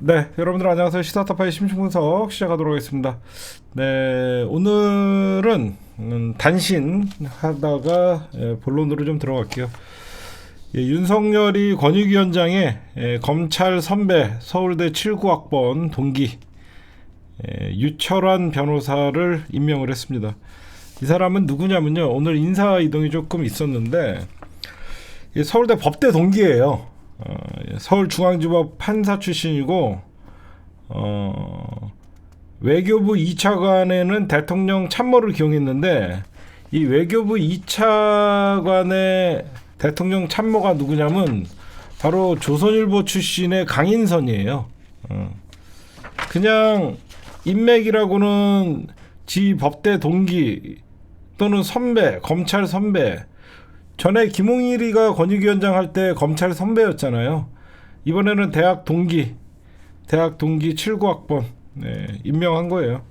네, 여러분들 안녕하세요. 시사타파의 심층분석 시작하도록 하겠습니다. 네, 오늘은 단신 하다가 본론으로 좀 들어갈게요. 윤석열이 권익위원장에 검찰 선배 서울대 79학번 동기 유철환 변호사를 임명을 했습니다. 이 사람은 누구냐면요, 오늘 인사 이동이 조금 있었는데 서울대 법대 동기예요. 서울중앙지법 판사 출신이고 외교부 2차관에는 대통령 참모를 기용했는데, 이 외교부 2차관의 대통령 참모가 누구냐면 바로 조선일보 출신의 강인선이에요. 그냥 인맥이라고는 지 법대 동기 또는 선배, 검찰 선배. 전에 김홍일이가 권익위원장 할 때 검찰 선배였잖아요. 이번에는 대학 동기 79학번 임명한 거예요.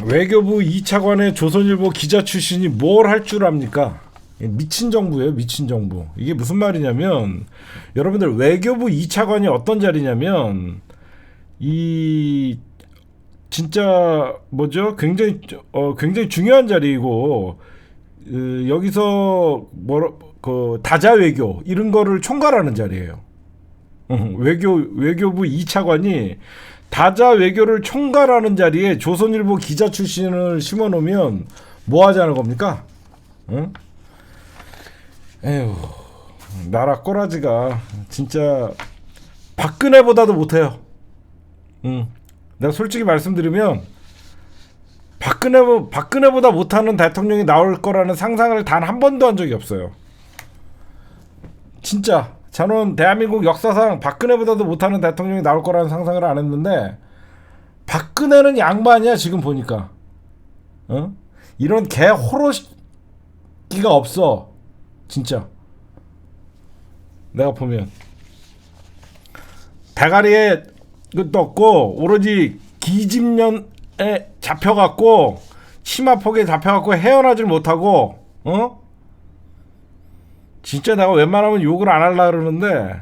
외교부 2차관의 조선일보 기자 출신이 뭘 할 줄 압니까? 미친 정부예요, 미친 정부. 이게 무슨 말이냐면, 여러분들 외교부 2차관이 어떤 자리냐면, 이 진짜 뭐죠? 굉장히 중요한 자리이고, 여기서 다자 외교 이런 거를 총괄하는 자리예요. 외교부 2차관이 다자 외교를 총괄하는 자리에 조선일보 기자 출신을 심어놓으면 뭐 하자는 겁니까? 응? 에휴, 나라 꼬라지가 진짜 박근혜보다도 못해요. 내가 솔직히 말씀드리면 박근혜보다 못하는 대통령이 나올 거라는 상상을 단 한 번도 한 적이 없어요. 진짜 저는 대한민국 역사상 박근혜보다도 못하는 대통령이 나올 거라는 상상을 안 했는데, 박근혜는 양반이야 지금 보니까. 이런 개 호로기가 없어 진짜. 내가 보면 대가리에 것도 없고 오로지 기집년에 잡혀갖고 치마폭에 잡혀갖고 헤어나질 못하고, 진짜 내가 웬만하면 욕을 안 하려고 그러는데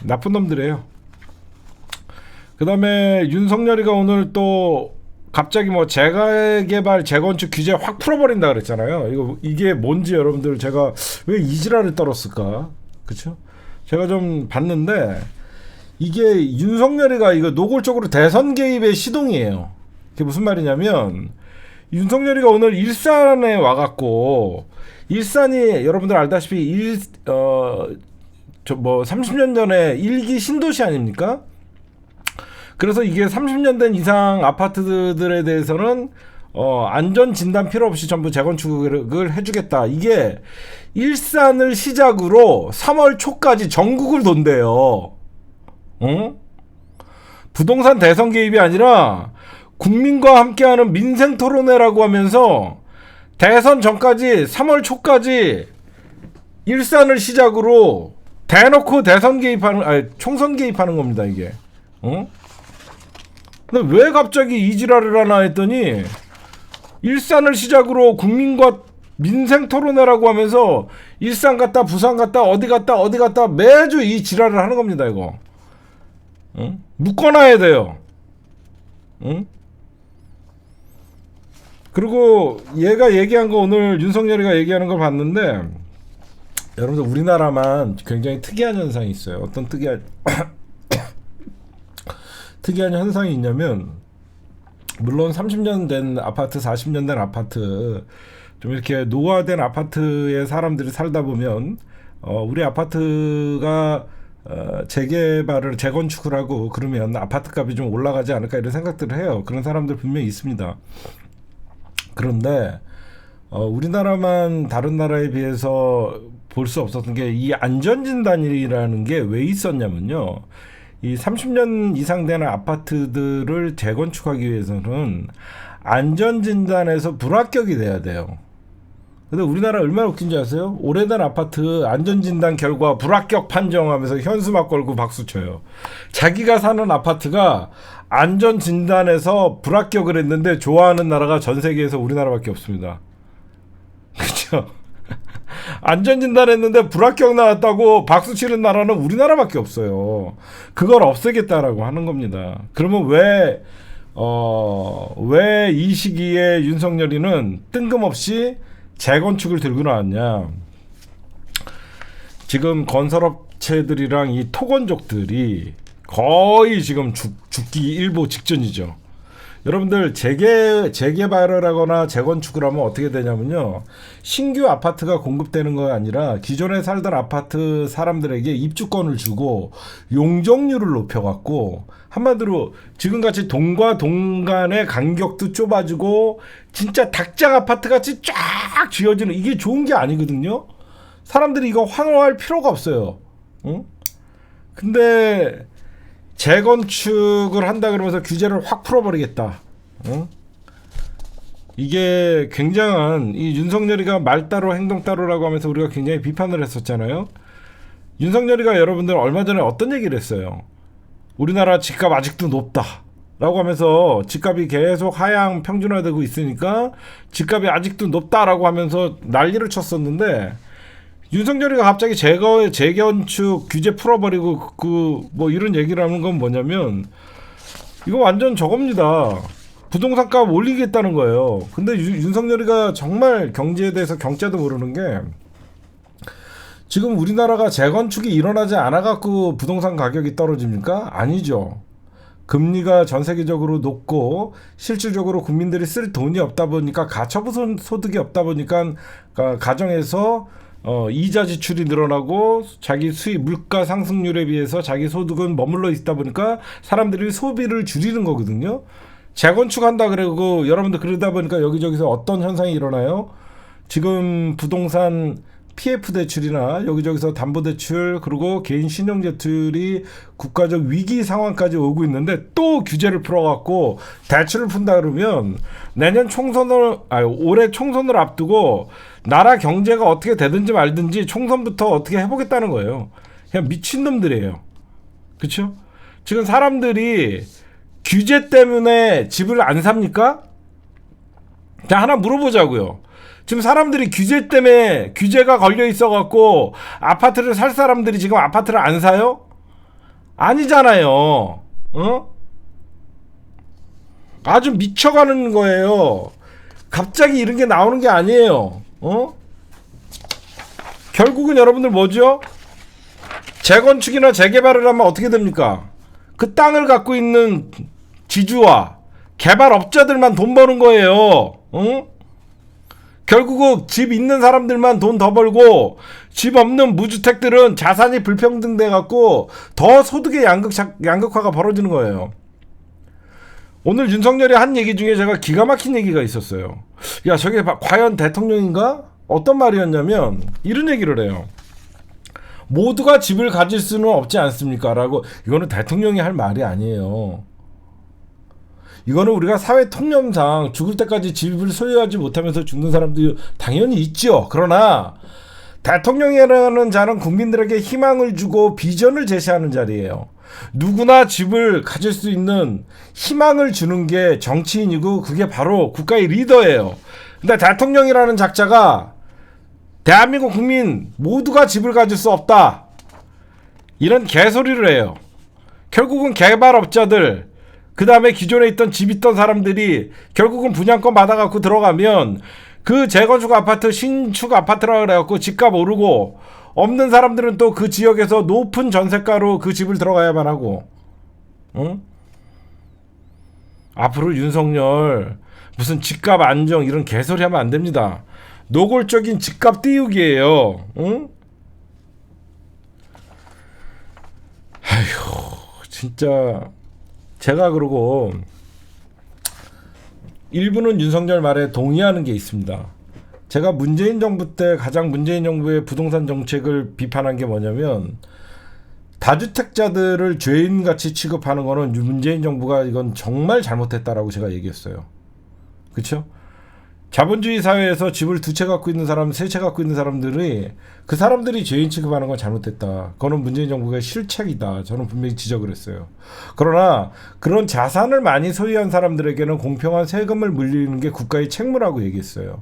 나쁜 놈들이에요. 그 다음에 윤석열이가 오늘 또 갑자기 뭐 재개발 재건축 규제 확 풀어버린다 그랬잖아요. 이게 뭔지 여러분들, 제가 왜 이 지랄을 떨었을까? 그쵸? 제가 좀 봤는데, 이게 윤석열이가 이거 노골적으로 대선 개입의 시동이에요. 그게 무슨 말이냐면, 윤석열이가 오늘 일산에 와갖고, 일산이 여러분들 알다시피 30년 전에 일기 신도시 아닙니까? 그래서 이게 30년 된 이상 아파트들에 대해서는 안전 진단 필요 없이 전부 재건축을 해주겠다. 이게 일산을 시작으로 3월 초까지 전국을 돈대요. 부동산 대선 개입이 아니라 국민과 함께하는 민생 토론회라고 하면서 대선 전까지 3월 초까지 일산을 시작으로 대놓고 총선 개입하는 겁니다, 이게. 근데 왜 갑자기 이 지랄을 하나 했더니, 일산을 시작으로 국민과 민생 토론회라고 하면서 일산 갔다 부산 갔다 어디 갔다 매주 이 지랄을 하는 겁니다, 이거. 묶어놔야 돼요. 그리고 얘가 얘기한 거, 오늘 윤석열이가 얘기하는 걸 봤는데, 여러분들 우리나라만 굉장히 특이한 현상이 있어요. 어떤 특이한 현상이 있냐면, 물론 30년 된 아파트, 40년 된 아파트, 좀 이렇게 노화된 아파트에 사람들이 살다 보면 우리 아파트가 재개발을 재건축을 하고 그러면 아파트 값이 좀 올라가지 않을까 이런 생각들을 해요. 그런 사람들 분명히 있습니다. 그런데 우리나라만 다른 나라에 비해서 볼 수 없었던 게, 이 안전진단이라는 게 왜 있었냐면요, 이 30년 이상 되는 아파트들을 재건축하기 위해서는 안전진단에서 불합격이 돼야 돼요. 근데 우리나라 얼마나 웃긴지 아세요? 오래된 아파트 안전진단 결과 불합격 판정하면서 현수막 걸고 박수 쳐요. 자기가 사는 아파트가 안전진단에서 불합격을 했는데 좋아하는 나라가 전 세계에서 우리나라밖에 없습니다. 그렇죠? 안전진단했는데 불합격 나왔다고 박수 치는 나라는 우리나라밖에 없어요. 그걸 없애겠다라고 하는 겁니다. 그러면 왜 이 시기에 윤석열이는 뜬금없이 재건축을 들고 나왔냐? 지금 건설업체들이랑 이 토건족들이 거의 지금 죽기 일보 직전이죠. 여러분들 재개발을 하거나 재건축을 하면 어떻게 되냐면요. 신규 아파트가 공급되는 거 아니라 기존에 살던 아파트 사람들에게 입주권을 주고 용적률을 높여갖고 한마디로 지금같이 동과 동 간의 간격도 좁아지고 진짜 닭장 아파트 같이 쫙 지어지는 이게 좋은 게 아니거든요. 사람들이 이거 환호할 필요가 없어요. 응? 근데 재건축을 한다 그러면서 규제를 확 풀어버리겠다. 응? 이게 굉장한 이 윤석열이가 말 따로 행동 따로라고 하면서 우리가 굉장히 비판을 했었잖아요. 윤석열이가 여러분들 얼마 전에 어떤 얘기를 했어요. 우리나라 집값 아직도 높다 라고 하면서 집값이 계속 하향 평준화되고 있으니까 집값이 아직도 높다라고 하면서 난리를 쳤었는데 윤석열이가 갑자기 재건축 규제 풀어버리고 뭐 이런 얘기를 하는 건 뭐냐면 이거 완전 저겁니다. 부동산 값 올리겠다는 거예요. 근데 윤석열이가 정말 경제에 대해서 경제도 모르는 게 지금 우리나라가 재건축이 일어나지 않아갖고 부동산 가격이 떨어집니까? 아니죠. 금리가 전 세계적으로 높고 실질적으로 국민들이 쓸 돈이 없다 보니까 가처분 소득이 없다 보니까 가정에서 이자 지출이 늘어나고 자기 수입 물가 상승률에 비해서 자기 소득은 머물러 있다 보니까 사람들이 소비를 줄이는 거거든요. 재건축한다 그러고 여러분들 그러다 보니까 여기저기서 어떤 현상이 일어나요? 지금 부동산 PF 대출이나 여기저기서 담보대출 그리고 개인 신용대출이 국가적 위기 상황까지 오고 있는데 또 규제를 풀어갖고 대출을 푼다 그러면 내년 올해 총선을 앞두고 나라 경제가 어떻게 되든지 말든지 총선부터 어떻게 해보겠다는 거예요. 그냥 미친놈들이에요. 그렇죠? 지금 사람들이 규제 때문에 집을 안 삽니까? 자, 하나 물어보자고요. 지금 사람들이 규제 때문에 규제가 걸려 있어갖고 아파트를 살 사람들이 지금 아파트를 안 사요? 아니잖아요. 어? 아주 미쳐가는 거예요. 갑자기 이런 게 나오는 게 아니에요. 결국은 여러분들 뭐죠? 재건축이나 재개발을 하면 어떻게 됩니까? 그 땅을 갖고 있는 지주와 개발업자들만 돈 버는 거예요. 결국은 집 있는 사람들만 돈 더 벌고 집 없는 무주택들은 자산이 불평등돼 갖고 더 소득의 양극화가 벌어지는 거예요. 오늘 윤석열이 한 얘기 중에 제가 기가 막힌 얘기가 있었어요. 야, 저게 과연 대통령인가? 어떤 말이었냐면 이런 얘기를 해요. 모두가 집을 가질 수는 없지 않습니까? 라고. 이거는 대통령이 할 말이 아니에요. 이거는 우리가 사회 통념상 죽을 때까지 집을 소유하지 못하면서 죽는 사람들이 당연히 있죠. 그러나 대통령이라는 자는 국민들에게 희망을 주고 비전을 제시하는 자리예요. 누구나 집을 가질 수 있는 희망을 주는 게 정치인이고 그게 바로 국가의 리더예요. 근데 대통령이라는 작자가 대한민국 국민 모두가 집을 가질 수 없다, 이런 개소리를 해요. 결국은 개발업자들, 그 다음에 기존에 있던 집 있던 사람들이 결국은 분양권 받아갖고 들어가면 그 재건축 아파트, 신축 아파트라 그래갖고 집값 오르고 없는 사람들은 또 그 지역에서 높은 전세가로 그 집을 들어가야만 하고. 응? 앞으로 윤석열 무슨 집값 안정 이런 개소리 하면 안 됩니다. 노골적인 집값 띄우기예요. 응? 아휴, 진짜 제가 그러고 일부는 윤석열 말에 동의하는 게 있습니다. 제가 문재인 정부 때 가장 문재인 정부의 부동산 정책을 비판한 게 뭐냐면 다주택자들을 죄인같이 취급하는 거는 문재인 정부가 이건 정말 잘못했다라고 제가 얘기했어요. 그렇죠? 자본주의 사회에서 집을 두 채 갖고 있는 사람, 세 채 갖고 있는 사람들이 그 사람들이 죄인 취급하는 건 잘못됐다. 그거는 문재인 정부의 실책이다. 저는 분명히 지적을 했어요. 그러나 그런 자산을 많이 소유한 사람들에게는 공평한 세금을 물리는 게 국가의 책무라고 얘기했어요.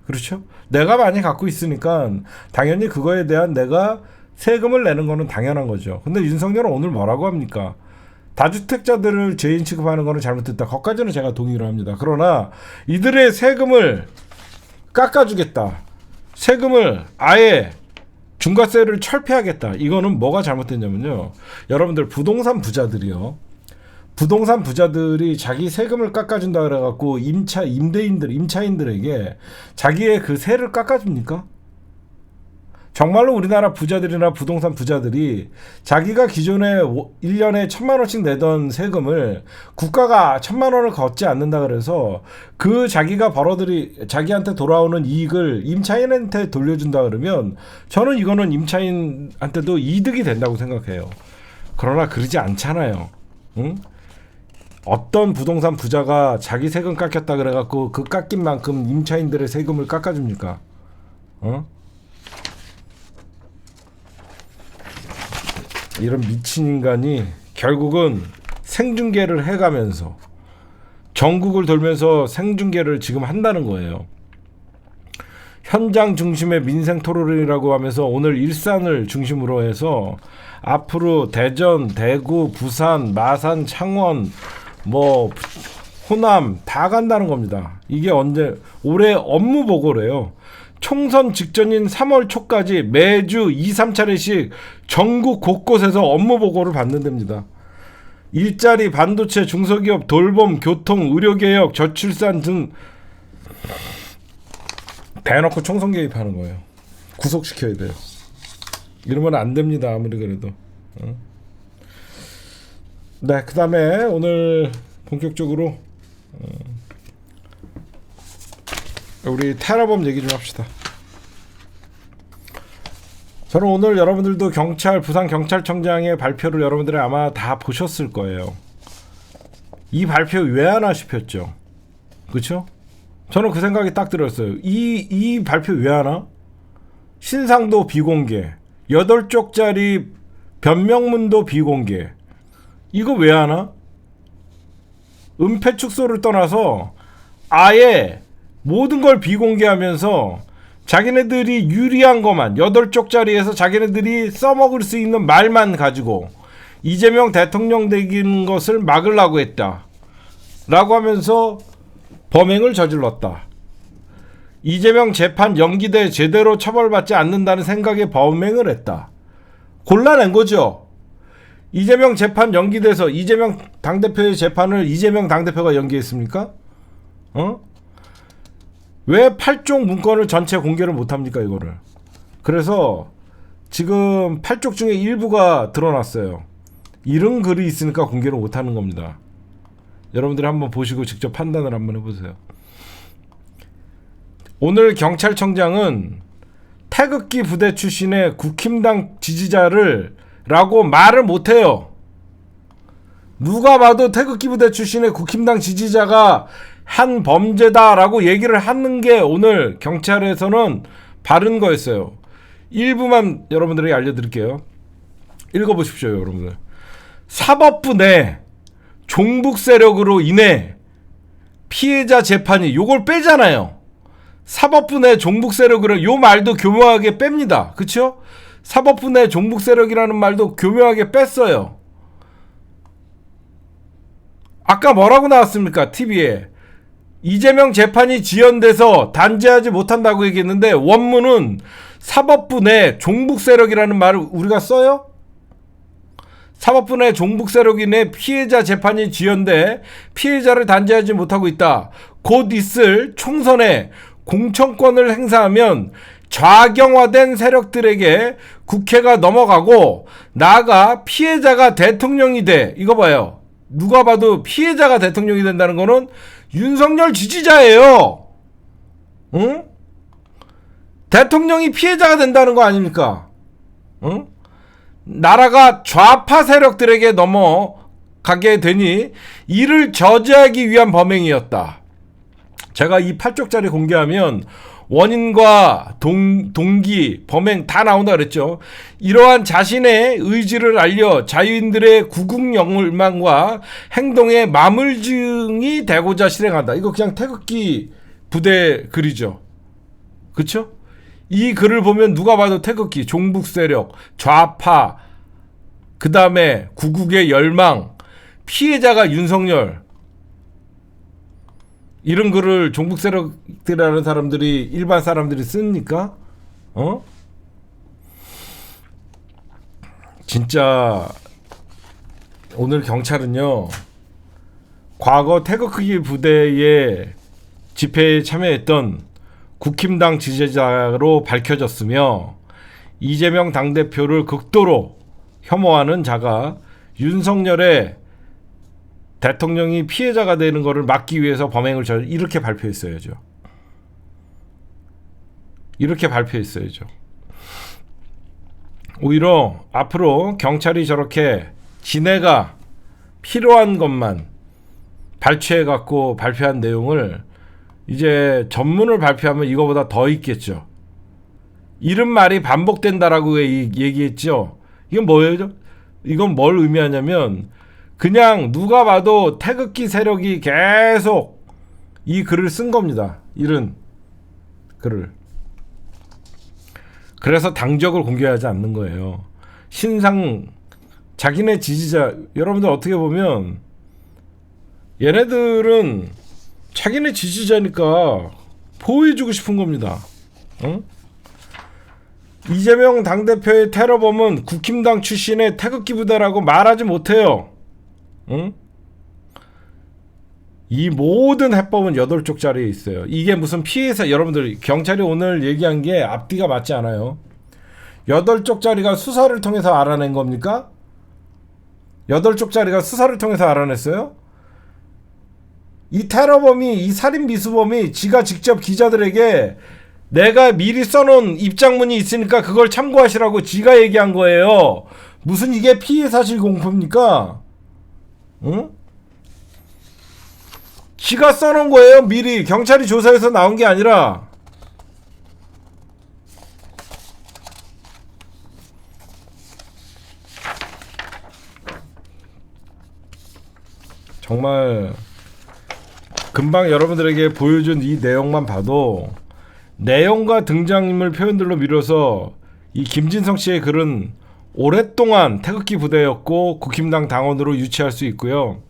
그렇죠? 내가 많이 갖고 있으니까 당연히 그거에 대한 내가 세금을 내는 거는 당연한 거죠. 근데 윤석열은 오늘 뭐라고 합니까? 다주택자들을 죄인 취급하는 거는 잘못됐다. 거기까지는 제가 동의를 합니다. 그러나 이들의 세금을 깎아주겠다. 세금을 아예 중과세를 철폐하겠다. 이거는 뭐가 잘못됐냐면요. 여러분들 부동산 부자들이요. 부동산 부자들이 자기 세금을 깎아준다 그래갖고 임차인들에게 자기의 그 세를 깎아줍니까? 정말로 우리나라 부자들이나 부동산 부자들이 자기가 기존에 1년에 1,000만 원씩 내던 세금을 국가가 1,000만 원을 걷지 않는다 그래서 그 자기가 자기한테 돌아오는 이익을 임차인한테 돌려준다 그러면 저는 이거는 임차인한테도 이득이 된다고 생각해요. 그러나 그러지 않잖아요. 응? 어떤 부동산 부자가 자기 세금 깎였다 그래갖고 그 깎인 만큼 임차인들의 세금을 깎아줍니까? 이런 미친 인간이 결국은 생중계를 해가면서 전국을 돌면서 생중계를 지금 한다는 거예요. 현장 중심의 민생 토론이라고 하면서 오늘 일산을 중심으로 해서 앞으로 대전, 대구, 부산, 마산, 창원, 호남 다 간다는 겁니다. 이게 언제 올해 업무 보고래요. 총선 직전인 3월 초까지 매주 2-3차례씩 전국 곳곳에서 업무 보고를 받는답니다. 일자리, 반도체, 중소기업, 돌봄, 교통, 의료개혁, 저출산 등 대놓고 총선 개입하는 거예요. 구속시켜야 돼요. 이러면 안 됩니다. 아무리 그래도. 네, 그 다음에 오늘 본격적으로 우리 테러범 얘기 좀 합시다. 저는 오늘 여러분들도 부산 경찰청장의 발표를 여러분들이 아마 다 보셨을 거예요. 이 발표 왜 하나 싶었죠. 그렇죠? 저는 그 생각이 딱 들었어요. 이 발표 왜 하나? 신상도 비공개, 8쪽짜리 변명문도 비공개. 이거 왜 하나? 은폐 축소를 떠나서 아예 모든 걸 비공개하면서 자기네들이 유리한 것만 8쪽짜리에서 자기네들이 써먹을 수 있는 말만 가지고 이재명 대통령 되는 것을 막으려고 했다 라고 하면서 범행을 저질렀다. 이재명 재판 연기돼 제대로 처벌받지 않는다는 생각에 범행을 했다. 골라낸 거죠. 이재명 재판 연기돼서 이재명 당대표의 재판을 이재명 당대표가 연기했습니까? 왜 8쪽 문건을 전체 공개를 못합니까 이거를. 그래서 지금 8쪽 중에 일부가 드러났어요. 이런 글이 있으니까 공개를 못하는 겁니다. 여러분들이 한번 보시고 직접 판단을 한번 해보세요. 오늘 경찰청장은 태극기 부대 출신의 국힘당 지지자를 라고 말을 못해요. 누가 봐도 태극기 부대 출신의 국힘당 지지자가 한 범죄다라고 얘기를 하는 게 오늘 경찰에서는 바른 거였어요. 일부만 여러분들에게 알려드릴게요. 읽어보십시오 여러분들. 사법부 내 종북 세력으로 인해 피해자 재판이 요걸 빼잖아요. 사법부 내 종북 세력으로 요 말도 교묘하게 뺍니다. 그쵸? 사법부 내 종북 세력이라는 말도 교묘하게 뺐어요. 아까 뭐라고 나왔습니까? TV에 이재명 재판이 지연돼서 단죄하지 못한다고 얘기했는데 원문은 사법부 내 종북 세력이라는 말을 우리가 써요? 사법부 내 종북 세력이 내 피해자 재판이 지연돼 피해자를 단죄하지 못하고 있다. 곧 있을 총선에 공천권을 행사하면 좌경화된 세력들에게 국회가 넘어가고 나아가 피해자가 대통령이 돼. 이거 봐요. 누가 봐도 피해자가 대통령이 된다는 거는 윤석열 지지자예요. 응? 대통령이 피해자가 된다는 거 아닙니까? 응? 나라가 좌파 세력들에게 넘어가게 되니 이를 저지하기 위한 범행이었다. 제가 이 8쪽짜리 공개하면 원인과 동기, 범행 다 나온다 그랬죠. 이러한 자신의 의지를 알려 자유인들의 구국열망과 행동에 마물증이 되고자 실행한다. 이거 그냥 태극기 부대 글이죠. 그쵸? 이 글을 보면 누가 봐도 태극기, 종북 세력, 좌파, 그 다음에 구국의 열망, 피해자가 윤석열, 이런 글을 종북 세력이라는 사람들이, 일반 사람들이 쓰니까 진짜 오늘 경찰은요, 과거 태극기 부대의 집회에 참여했던 국힘당 지지자로 밝혀졌으며 이재명 당대표를 극도로 혐오하는 자가 윤석열의 대통령이 피해자가 되는 것을 막기 위해서 범행을 이렇게 발표했어야죠. 이렇게 발표했어야죠. 오히려 앞으로 경찰이 저렇게 지네가 필요한 것만 발췌해갖고 발표한 내용을 이제 전문을 발표하면 이거보다 더 있겠죠. 이런 말이 반복된다라고 얘기했죠. 이건 뭐예요? 이건 뭘 의미하냐면 그냥 누가 봐도 태극기 세력이 계속 이 글을 쓴 겁니다. 이런 글을. 그래서 당적을 공개하지 않는 거예요. 신상 자기네 지지자, 여러분들 어떻게 보면 얘네들은 자기네 지지자니까 보호해주고 싶은 겁니다. 응? 이재명 당대표의 테러범은 국힘당 출신의 태극기 부대라고 말하지 못해요. 응? 이 모든 해법은 8쪽짜리에 있어요. 이게 무슨 피해자, 여러분들 경찰이 오늘 얘기한 게 앞뒤가 맞지 않아요. 8쪽짜리가 수사를 통해서 알아낸 겁니까? 8쪽짜리가 수사를 통해서 알아냈어요? 이 테러범이, 이 살인 미수범이 지가 직접 기자들에게 내가 미리 써놓은 입장문이 있으니까 그걸 참고하시라고 지가 얘기한 거예요. 무슨 이게 피해사실 공표입니까? 응? 지가 써놓은 거예요. 미리 경찰이 조사해서 나온 게 아니라. 정말 금방 여러분들에게 보여준 이 내용만 봐도 내용과 등장인물 표현들로 미뤄서 이 김진성 씨의 글은 오랫동안 태극기 부대였고 국힘당 당원으로 유치할 수 있고요.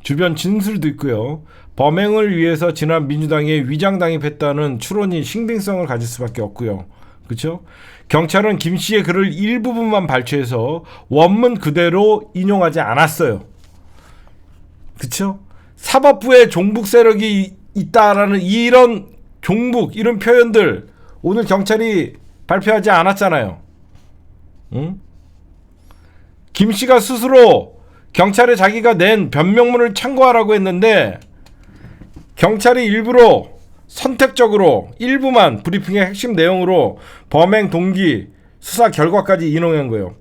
주변 진술도 있고요. 범행을 위해서 지난 민주당에 위장 당입했다는 추론이 신빙성을 가질 수밖에 없고요. 그렇죠? 경찰은 김 씨의 글을 일부분만 발췌해서 원문 그대로 인용하지 않았어요. 그렇죠? 사법부에 종북 세력이 있다라는 이런 종북 이런 표현들 오늘 경찰이 발표하지 않았잖아요. 응? 김 씨가 스스로 경찰에 자기가 낸 변명문을 참고하라고 했는데 경찰이 일부러 선택적으로 일부만 브리핑의 핵심 내용으로 범행 동기, 수사 결과까지 인용한 거예요.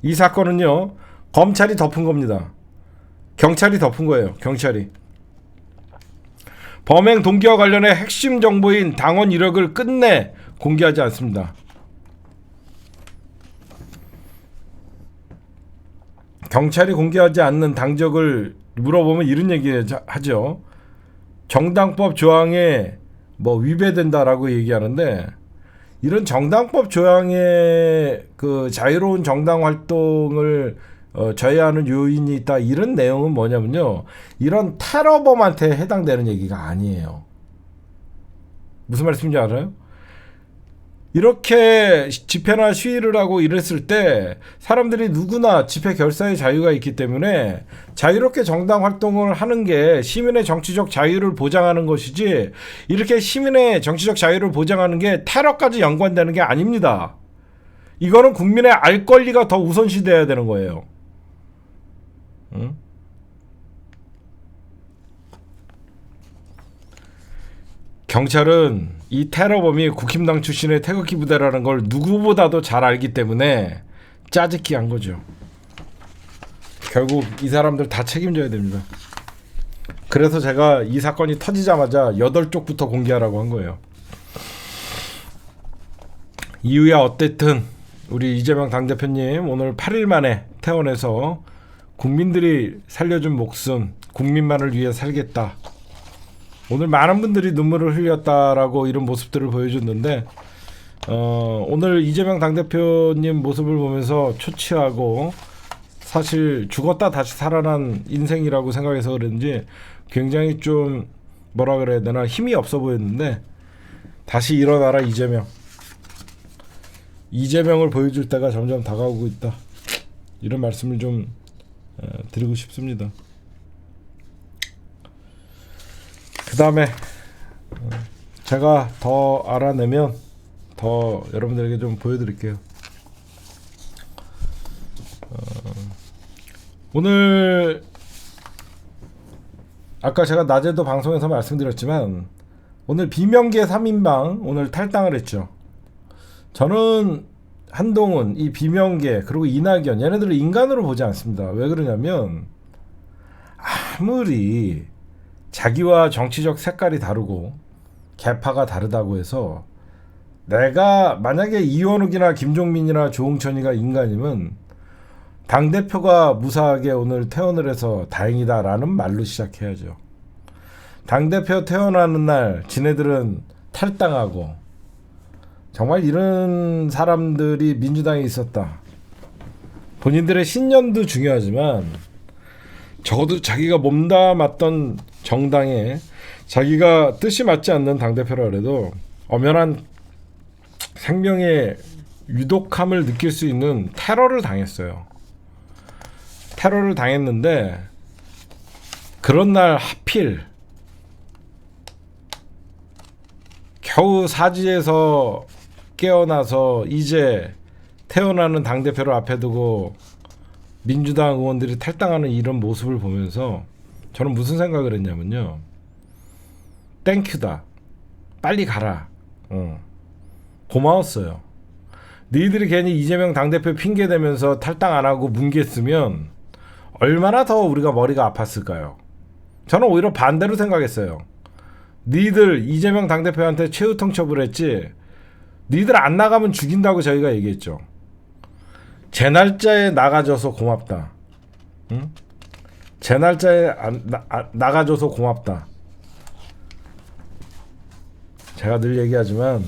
이 사건은요, 검찰이 덮은 겁니다. 경찰이 덮은 거예요. 경찰이. 범행 동기와 관련해 핵심 정보인 당원 이력을 끝내 공개하지 않습니다. 경찰이 공개하지 않는 당적을 물어보면 이런 얘기 하죠. 정당법 조항에 뭐 위배된다라고 얘기하는데 이런 정당법 조항에 그 자유로운 정당 활동을 저해하는 요인이 있다 이런 내용은 뭐냐면요. 이런 테러범한테 해당되는 얘기가 아니에요. 무슨 말씀인지 알아요? 이렇게 집회나 시위를 하고 이랬을 때 사람들이 누구나 집회 결사의 자유가 있기 때문에 자유롭게 정당 활동을 하는 게 시민의 정치적 자유를 보장하는 것이지 이렇게 시민의 정치적 자유를 보장하는 게 테러까지 연관되는 게 아닙니다. 이거는 국민의 알 권리가 더 우선시돼야 되는 거예요. 응? 경찰은 이 테러범이 국힘당 출신의 태극기 부대라는 걸 누구보다도 잘 알기 때문에 짜집기 한 거죠. 결국 이 사람들 다 책임져야 됩니다. 그래서 제가 이 사건이 터지자마자 8쪽부터 공개하라고 한 거예요. 이유야 어쨌든 우리 이재명 당대표님 오늘 8일 만에 퇴원해서 국민들이 살려준 목숨 국민만을 위해 살겠다. 오늘 많은 분들이 눈물을 흘렸다라고 이런 모습들을 보여줬는데 오늘 이재명 당대표님 모습을 보면서 초췌하고 사실 죽었다 다시 살아난 인생이라고 생각해서 그런지 굉장히 좀 뭐라 그래야 되나 힘이 없어 보였는데 다시 일어나라 이재명을 보여줄 때가 점점 다가오고 있다 이런 말씀을 좀 드리고 싶습니다. 그 다음에 제가 더 알아내면 더 여러분들에게 좀 보여드릴게요. 오늘 아까 제가 낮에도 방송에서 말씀드렸지만 오늘 비명계 3인방 오늘 탈당을 했죠. 저는 한동훈, 이 비명계 그리고 이낙연 얘네들을 인간으로 보지 않습니다. 왜 그러냐면 아무리 자기와 정치적 색깔이 다르고 계파가 다르다고 해서 내가 만약에 이원욱이나 김종민이나 조응천이가 인간이면 당대표가 무사하게 오늘 퇴원을 해서 다행이다라는 말로 시작해야죠. 당대표 퇴원하는 날 지네들은 탈당하고 정말 이런 사람들이 민주당에 있었다. 본인들의 신념도 중요하지만 적어도 자기가 몸담았던 정당에 자기가 뜻이 맞지 않는 당대표라 그래도 엄연한 생명의 유독함을 느낄 수 있는 테러를 당했어요. 테러를 당했는데 그런 날 하필 겨우 사지에서 깨어나서 이제 태어나는 당대표를 앞에 두고 민주당 의원들이 탈당하는 이런 모습을 보면서 저는 무슨 생각을 했냐면요. 땡큐다. 빨리 가라. 고마웠어요. 너희들이 괜히 이재명 당대표 핑계대면서 탈당 안 하고 뭉갰으면 얼마나 더 우리가 머리가 아팠을까요? 저는 오히려 반대로 생각했어요. 너희들 이재명 당대표한테 최후 통첩을 했지 너희들 안 나가면 죽인다고 저희가 얘기했죠. 제 날짜에 나가줘서 고맙다. 응? 제 날짜에 나가줘서 고맙다. 제가 늘 얘기하지만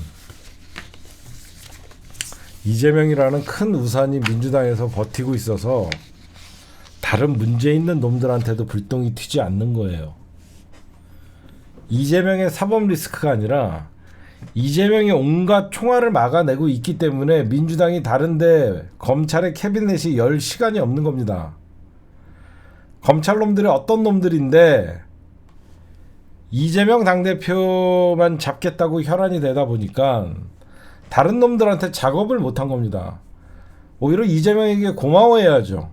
이재명이라는 큰 우산이 민주당에서 버티고 있어서 다른 문제 있는 놈들한테도 불똥이 튀지 않는 거예요. 이재명의 사법 리스크가 아니라 이재명이 온갖 총알을 막아내고 있기 때문에 민주당이 다른데 검찰의 캐비넷이 열 시간이 없는 겁니다. 검찰 놈들이 어떤 놈들인데 이재명 당대표만 잡겠다고 혈안이 되다 보니까 다른 놈들한테 작업을 못한 겁니다. 오히려 이재명에게 고마워해야죠.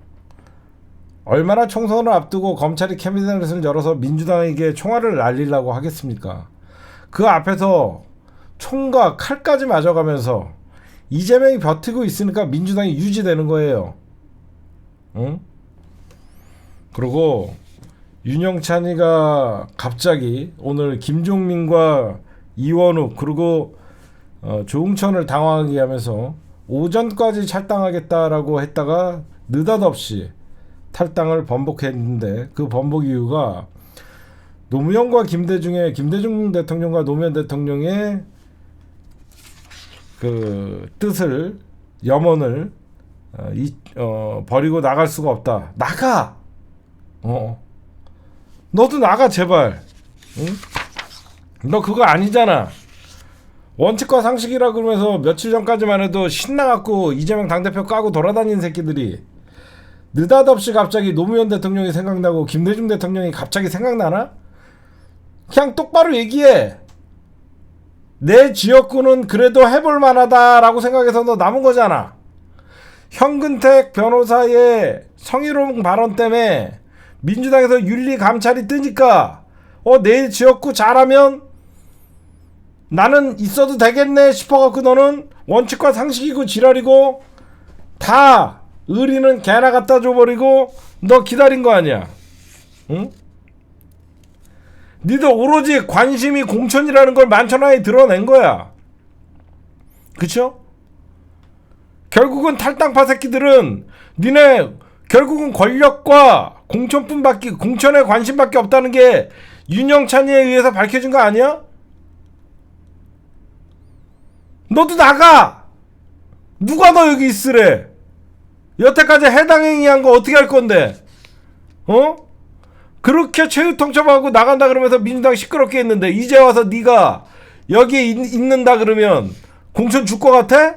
얼마나 총선을 앞두고 검찰이 캐비넷을 열어서 민주당에게 총알을 날리려고 하겠습니까? 그 앞에서 총과 칼까지 맞아가면서 이재명이 버티고 있으니까 민주당이 유지되는 거예요. 응? 그리고 윤영찬이가 갑자기 오늘 김종민과 이원욱 그리고 조응천을 당황하게 하면서 오전까지 탈당하겠다라고 했다가 느닷없이 탈당을 번복했는데 그 번복 이유가 노무현과 김대중 대통령과 노무현 대통령의 그 뜻을 염원을 버리고 나갈 수가 없다. 나가. 너도 나가 제발. 응? 너 그거 아니잖아. 원칙과 상식이라 그러면서 며칠 전까지만 해도 신나갖고 이재명 당대표 까고 돌아다니는 새끼들이 느닷없이 갑자기 노무현 대통령이 생각나고 김대중 대통령이 갑자기 생각나나? 그냥 똑바로 얘기해. 내 지역구는 그래도 해볼 만하다라고 생각해서 너 남은 거잖아. 현근택 변호사의 성희롱 발언 때문에 민주당에서 윤리 감찰이 뜨니까 내 지역구 잘하면 나는 있어도 되겠네 싶어갖고 너는 원칙과 상식이고 지랄이고 다 의리는 개나 갖다 줘버리고 너 기다린 거 아니야. 응? 니들 오로지 관심이 공천이라는 걸 만천하에 드러낸 거야. 그쵸? 결국은 탈당파 새끼들은 니네 결국은 권력과 공천에 관심밖에 없다는 게 윤영찬이에 의해서 밝혀진 거 아니야? 너도 나가! 누가 너 여기 있으래? 여태까지 해당 행위한 거 어떻게 할 건데? 어? 그렇게 최후통첩하고 나간다 그러면서 민주당 시끄럽게 했는데 이제 와서 네가 여기에 있는다 그러면 공천 줄 것 같아?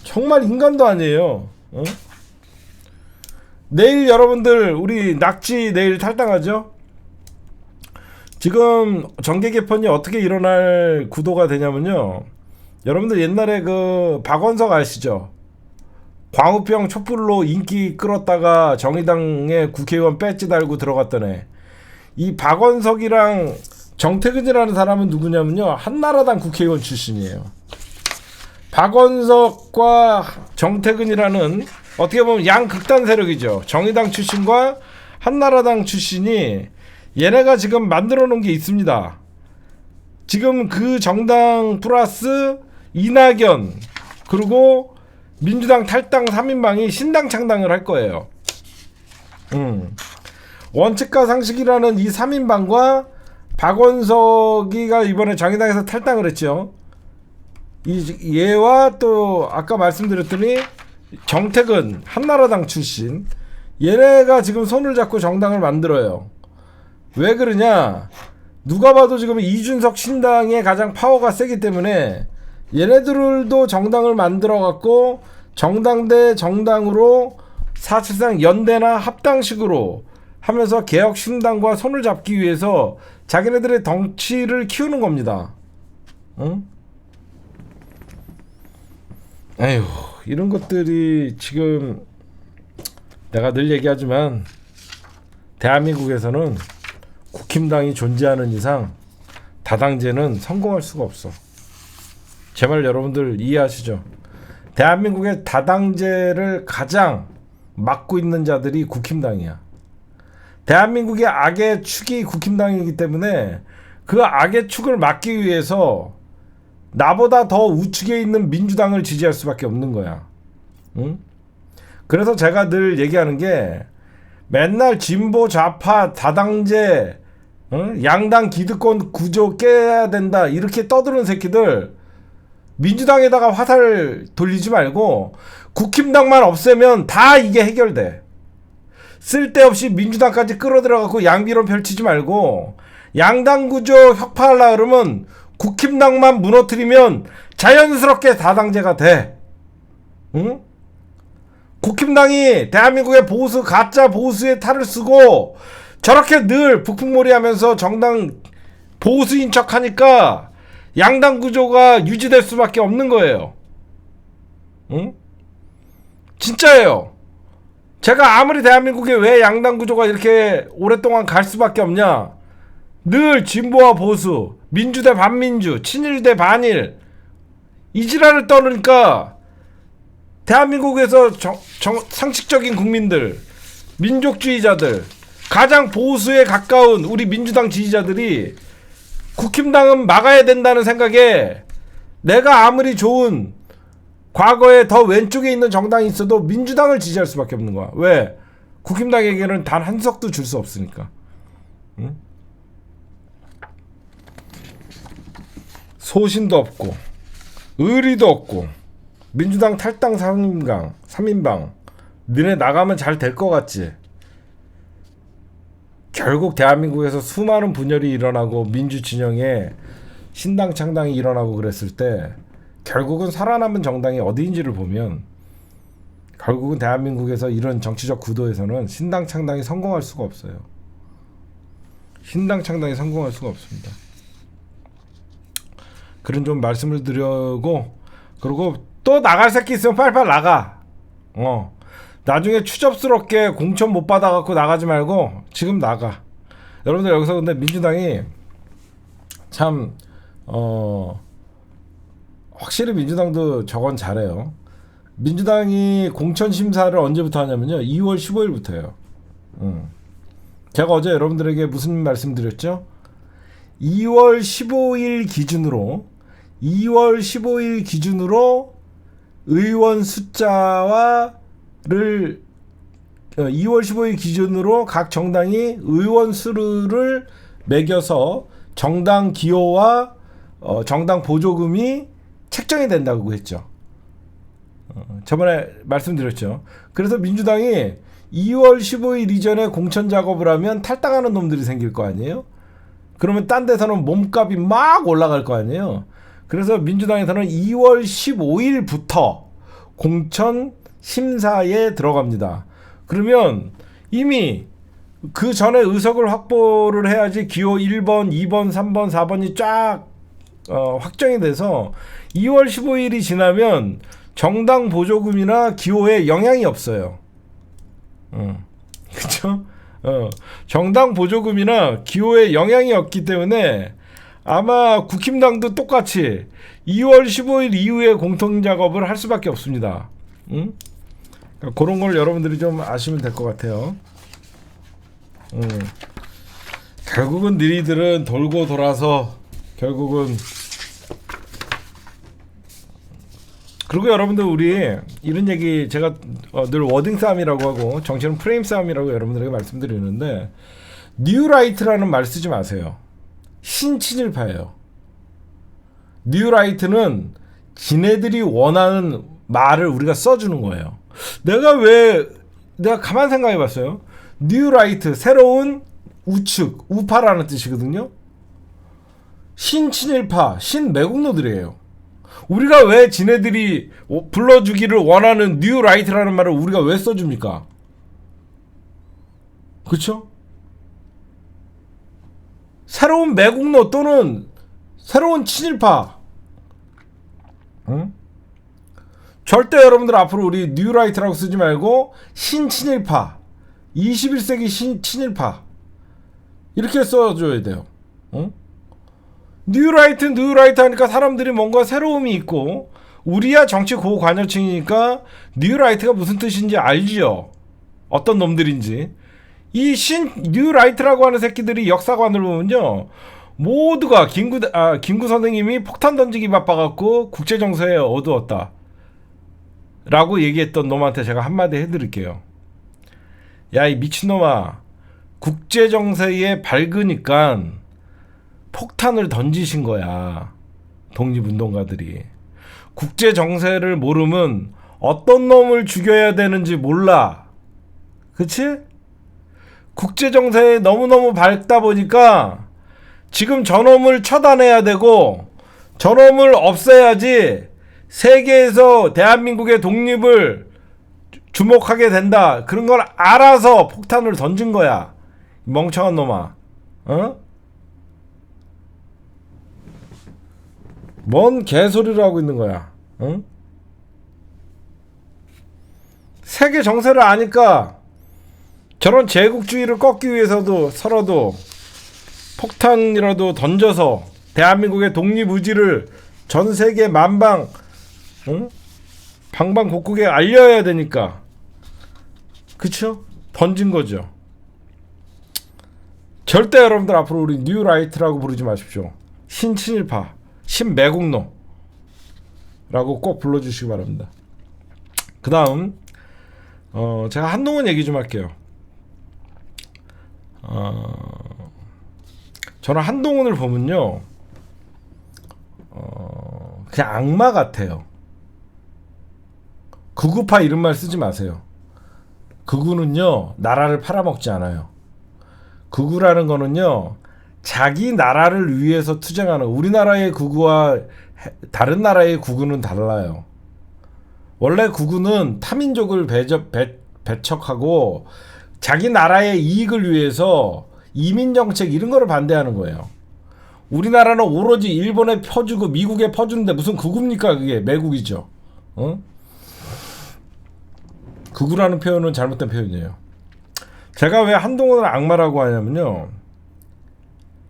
정말 인간도 아니에요. 어? 내일 여러분들 우리 낙지 내일 탈당하죠? 지금 정계 개편이 어떻게 일어날 구도가 되냐면요. 여러분들 옛날에 그 박원석 아시죠? 광우병 촛불로 인기 끌었다가 정의당에 국회의원 배지 달고 들어갔던 애. 이 박원석이랑 정태근이라는 사람은 누구냐면요. 한나라당 국회의원 출신이에요. 박원석과 정태근이라는 어떻게 보면 양극단 세력이죠. 정의당 출신과 한나라당 출신이 얘네가 지금 만들어 놓은 게 있습니다. 지금 그 정당 플러스 이낙연 그리고 민주당 탈당 3인방이 신당 창당을 할 거예요. 원칙과 상식이라는 이 3인방과 박원석이가 이번에 정의당에서 탈당을 했죠. 얘와 또 아까 말씀드렸더니 정택은 한나라당 출신 얘네가 지금 손을 잡고 정당을 만들어요. 왜 그러냐? 누가 봐도 지금 이준석 신당의 가장 파워가 세기 때문에 얘네들도 정당을 만들어 갖고 정당 대 정당으로 사실상 연대나 합당식으로 하면서 개혁 신당과 손을 잡기 위해서 자기네들의 덩치를 키우는 겁니다. 응? 에휴, 이런 것들이 지금 내가 늘 얘기하지만 대한민국에서는 국힘당이 존재하는 이상 다당제는 성공할 수가 없어. 제 말 여러분들 이해하시죠? 대한민국의 다당제를 가장 막고 있는 자들이 국힘당이야. 대한민국의 악의 축이 국힘당이기 때문에 그 악의 축을 막기 위해서 나보다 더 우측에 있는 민주당을 지지할 수밖에 없는 거야. 응? 그래서 제가 늘 얘기하는 게 맨날 진보 좌파 다당제 양당 기득권 구조 깨야 된다 이렇게 떠드는 새끼들 민주당에다가 화살 돌리지 말고 국힘당만 없애면 다 이게 해결돼. 쓸데없이 민주당까지 끌어들여갖고 양비론 펼치지 말고 양당 구조 혁파하려고 그러면 국힘당만 무너뜨리면 자연스럽게 다당제가 돼. 응? 국힘당이 대한민국의 보수 가짜 보수의 탈을 쓰고 저렇게 늘 북풍몰이하면서 정당 보수인 척하니까 양당 구조가 유지될 수밖에 없는 거예요. 응? 진짜예요. 제가 아무리 대한민국에 왜 양당 구조가 이렇게 오랫동안 갈 수밖에 없냐? 늘 진보와 보수, 민주 대 반민주, 친일 대 반일 이 지랄을 떠르니까 대한민국에서 상식적인 국민들, 민족주의자들, 가장 보수에 가까운 우리 민주당 지지자들이 국힘당은 막아야 된다는 생각에 내가 아무리 좋은 과거에 더 왼쪽에 있는 정당이 있어도 민주당을 지지할 수밖에 없는 거야. 왜? 국힘당에게는 단 한 석도 줄 수 없으니까. 응? 소신도 없고 의리도 없고 민주당 탈당 3인방 너네 나가면 잘 될 것 같지? 결국 대한민국에서 수많은 분열이 일어나고 민주진영에 신당 창당이 일어나고 그랬을 때 결국은 살아남은 정당이 어디인지를 보면 결국은 대한민국에서 이런 정치적 구도에서는 신당 창당이 성공할 수가 없어요. 신당 창당이 성공할 수가 없습니다. 그런 좀 말씀을 드리고 그리고 또 나갈 새끼 있으면 빨리빨리 나가. 나중에 추접스럽게 공천 못 받아갖고 나가지 말고 지금 나가. 여러분들 여기서 근데 민주당이 참 확실히 민주당도 저건 잘해요. 민주당이 공천 심사를 언제부터 하냐면요 2월 15일부터예요. 제가 어제 여러분들에게 무슨 말씀드렸죠? 2월 15일 기준으로 의원 숫자와를 2월 15일 기준으로 각 정당이 의원 수를 매겨서 정당 기여와 정당 보조금이 책정이 된다고 했죠. 저번에 말씀드렸죠. 그래서 민주당이 2월 15일 이전에 공천 작업을 하면 탈당하는 놈들이 생길 거 아니에요? 그러면 딴 데서는 몸값이 막 올라갈 거 아니에요? 그래서 민주당에서는 2월 15일부터 공천 심사에 들어갑니다. 그러면 이미 그 전에 의석을 확보를 해야지 기호 1번, 2번, 3번, 4번이 쫙 확정이 돼서 2월 15일이 지나면 정당 보조금이나 기호에 영향이 없어요. 그쵸? 정당 보조금이나 기호에 영향이 없기 때문에 아마 국힘당도 똑같이 2월 15일 이후에 공통 작업을 할 수밖에 없습니다. 그런 걸 여러분들이 좀 아시면 될 것 같아요. 결국은 너희들은 돌고 돌아서 결국은 그리고 여러분들 우리 이런 얘기 제가 늘 워딩 싸움이라고 하고 정치는 프레임 싸움이라고 여러분들에게 말씀드리는데 뉴라이트라는 말 쓰지 마세요. 신친일파예요. 뉴라이트는 지네들이 원하는 말을 우리가 써주는 거예요. 내가 가만 생각해 봤어요. 뉴라이트 새로운 우측 우파라는 뜻이거든요. 신친일파 신매국노들이에요. 우리가 왜 지네들이 불러주기를 원하는 뉴라이트라는 말을 우리가 왜 써줍니까? 그렇죠? 새로운 매국노 또는 새로운 친일파. 응? 절대 여러분들 앞으로 우리 뉴라이트라고 쓰지 말고 신친일파 21세기 친일파 이렇게 써줘야 돼요. 응? 뉴라이트 하니까 사람들이 뭔가 새로움이 있고 우리야 정치 고관여층이니까 뉴라이트가 무슨 뜻인지 알지요. 어떤 놈들인지. 이 뉴라이트라고 하는 새끼들이 역사관을 보면요. 모두가 김구 선생님이 폭탄 던지기 바빠갖고 국제정세에 어두웠다. 라고 얘기했던 놈한테 제가 한마디 해드릴게요. 야, 이 미친놈아. 국제정세에 밝으니까 폭탄을 던지신 거야. 독립운동가들이. 국제정세를 모르면 어떤 놈을 죽여야 되는지 몰라. 그치? 국제정세에 너무너무 밝다 보니까 지금 저놈을 처단해야 되고 저놈을 없애야지 세계에서 대한민국의 독립을 주목하게 된다. 그런 걸 알아서 폭탄을 던진 거야. 멍청한 놈아. 어? 뭔 개소리를 하고 있는 거야. 응? 세계 정세를 아니까 저런 제국주의를 꺾기 위해서도 서로도 폭탄이라도 던져서 대한민국의 독립 의지를 전 세계 만방 응? 방방곡곡에 알려야 되니까 그쵸? 던진 거죠. 절대 여러분들 앞으로 우리 뉴라이트라고 부르지 마십시오. 신친일파 신매국노 라고 꼭 불러주시기 바랍니다. 그 다음 제가 한동훈 얘기 좀 할게요. 저는 한동훈을 보면요 그냥 악마 같아요. 극우파 이런 말 쓰지 마세요. 극우는요 나라를 팔아먹지 않아요. 극우라는 거는요 자기 나라를 위해서 투쟁하는, 우리나라의 극우와 다른 나라의 극우는 달라요. 원래 극우는 타민족을 배척하고 자기 나라의 이익을 위해서 이민정책 이런 거를 반대하는 거예요. 우리나라는 오로지 일본에 퍼주고 미국에 퍼주는데 무슨 극우입니까? 그게 매국이죠. 어? 극우라는 표현은 잘못된 표현이에요. 제가 왜 한동훈을 악마라고 하냐면요,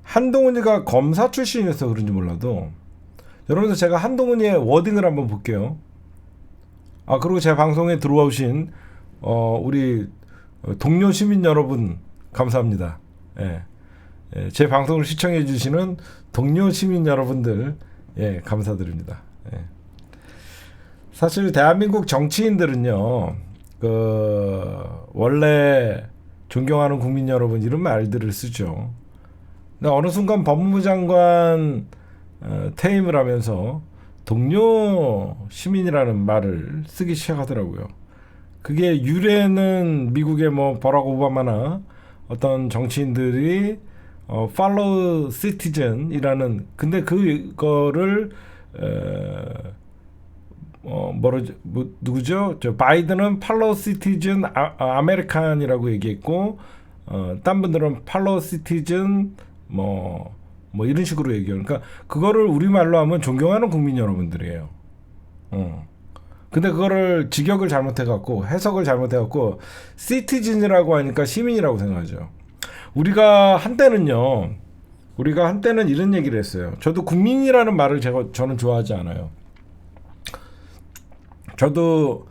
한동훈이가 검사 출신이어서 그런지 몰라도 여러분들 제가 한동훈이의 워딩을 한번 볼게요. 그리고 제 방송에 들어오신 우리 동료 시민 여러분 감사합니다. 예. 제 방송을 시청해 주시는 동료 시민 여러분들 감사드립니다. 사실 대한민국 정치인들은요 원래 존경하는 국민 여러분 이런 말들을 쓰죠. 근데 어느 순간 법무부 장관 퇴임을 하면서 동료 시민이라는 말을 쓰기 시작하더라고요. 그게 유래는 미국의 뭐 버락 오바마나 어떤 정치인들이 follow citizen이라는, 근데 그거를 누구죠? 저 바이든은 팔로우 시티즌 아메리칸이라고 얘기했고, 딴 분들은 팔로우 시티즌 뭐 이런 식으로 얘기해요. 그러니까 그거를 우리말로 하면 존경하는 국민 여러분들이에요. 근데 그거를 직역을 잘못해갖고 해석을 잘못해갖고 시티즌이라고 하니까 시민이라고 생각하죠. 우리가 한때는 이런 얘기를 했어요. 저도 국민이라는 말을 저는 좋아하지 않아요. 저도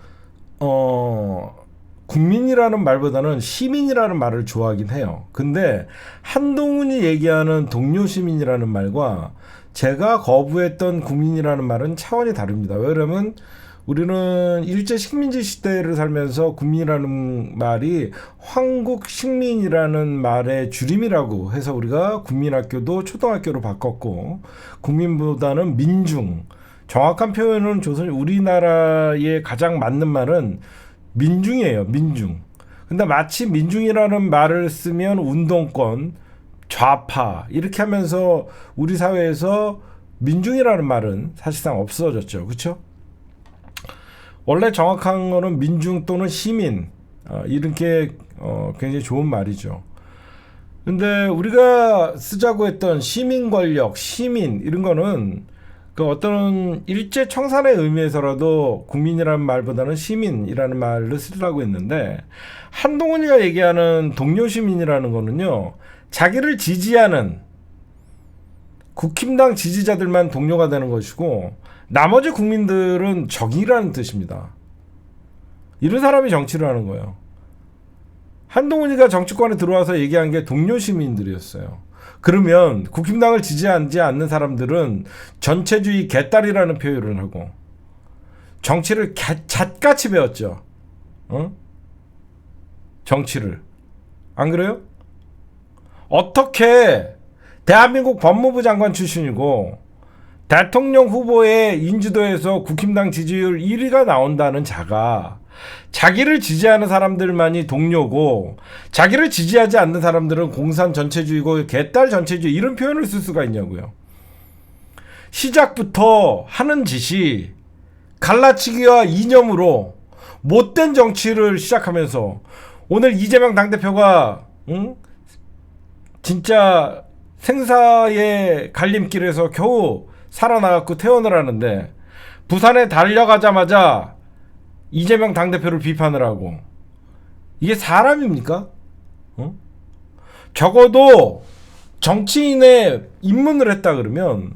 국민이라는 말보다는 시민이라는 말을 좋아하긴 해요. 근데 한동훈이 얘기하는 동료 시민이라는 말과 제가 거부했던 국민이라는 말은 차원이 다릅니다. 왜냐면 우리는 일제 식민지 시대를 살면서 국민이라는 말이 황국 식민이라는 말의 줄임이라고 해서 우리가 국민학교도 초등학교로 바꿨고, 국민보다는 민중, 정확한 표현은 우리나라에 가장 맞는 말은 민중이에요. 민중. 근데 마치 민중이라는 말을 쓰면 운동권, 좌파 이렇게 하면서 우리 사회에서 민중이라는 말은 사실상 없어졌죠. 그렇죠? 원래 정확한 거는 민중 또는 시민, 이렇게 굉장히 좋은 말이죠. 근데 우리가 쓰자고 했던 시민 권력, 시민 이런 거는 그 어떤 일제 청산의 의미에서라도 국민이라는 말보다는 시민이라는 말을 쓰려고 했는데, 한동훈이가 얘기하는 동료 시민이라는 거는요, 자기를 지지하는 국힘당 지지자들만 동료가 되는 것이고 나머지 국민들은 적이라는 뜻입니다. 이런 사람이 정치를 하는 거예요. 한동훈이가 정치권에 들어와서 얘기한 게 동료 시민들이었어요. 그러면 국힘당을 지지하지 않는 사람들은 전체주의 개딸이라는 표현을 하고 정치를 잣같이 배웠죠. 정치를. 안 그래요? 어떻게 대한민국 법무부 장관 출신이고 대통령 후보의 인지도에서 국힘당 지지율 1위가 나온다는 자가 자기를 지지하는 사람들만이 동료고 자기를 지지하지 않는 사람들은 공산 전체주의고 개딸 전체주의, 이런 표현을 쓸 수가 있냐고요. 시작부터 하는 짓이 갈라치기와 이념으로 못된 정치를 시작하면서 오늘 이재명 당대표가 진짜 생사의 갈림길에서 겨우 살아나갖고 퇴원을 하는데, 부산에 달려가자마자 이재명 당대표를 비판을 하고, 이게 사람입니까? 적어도 정치인의 입문을 했다 그러면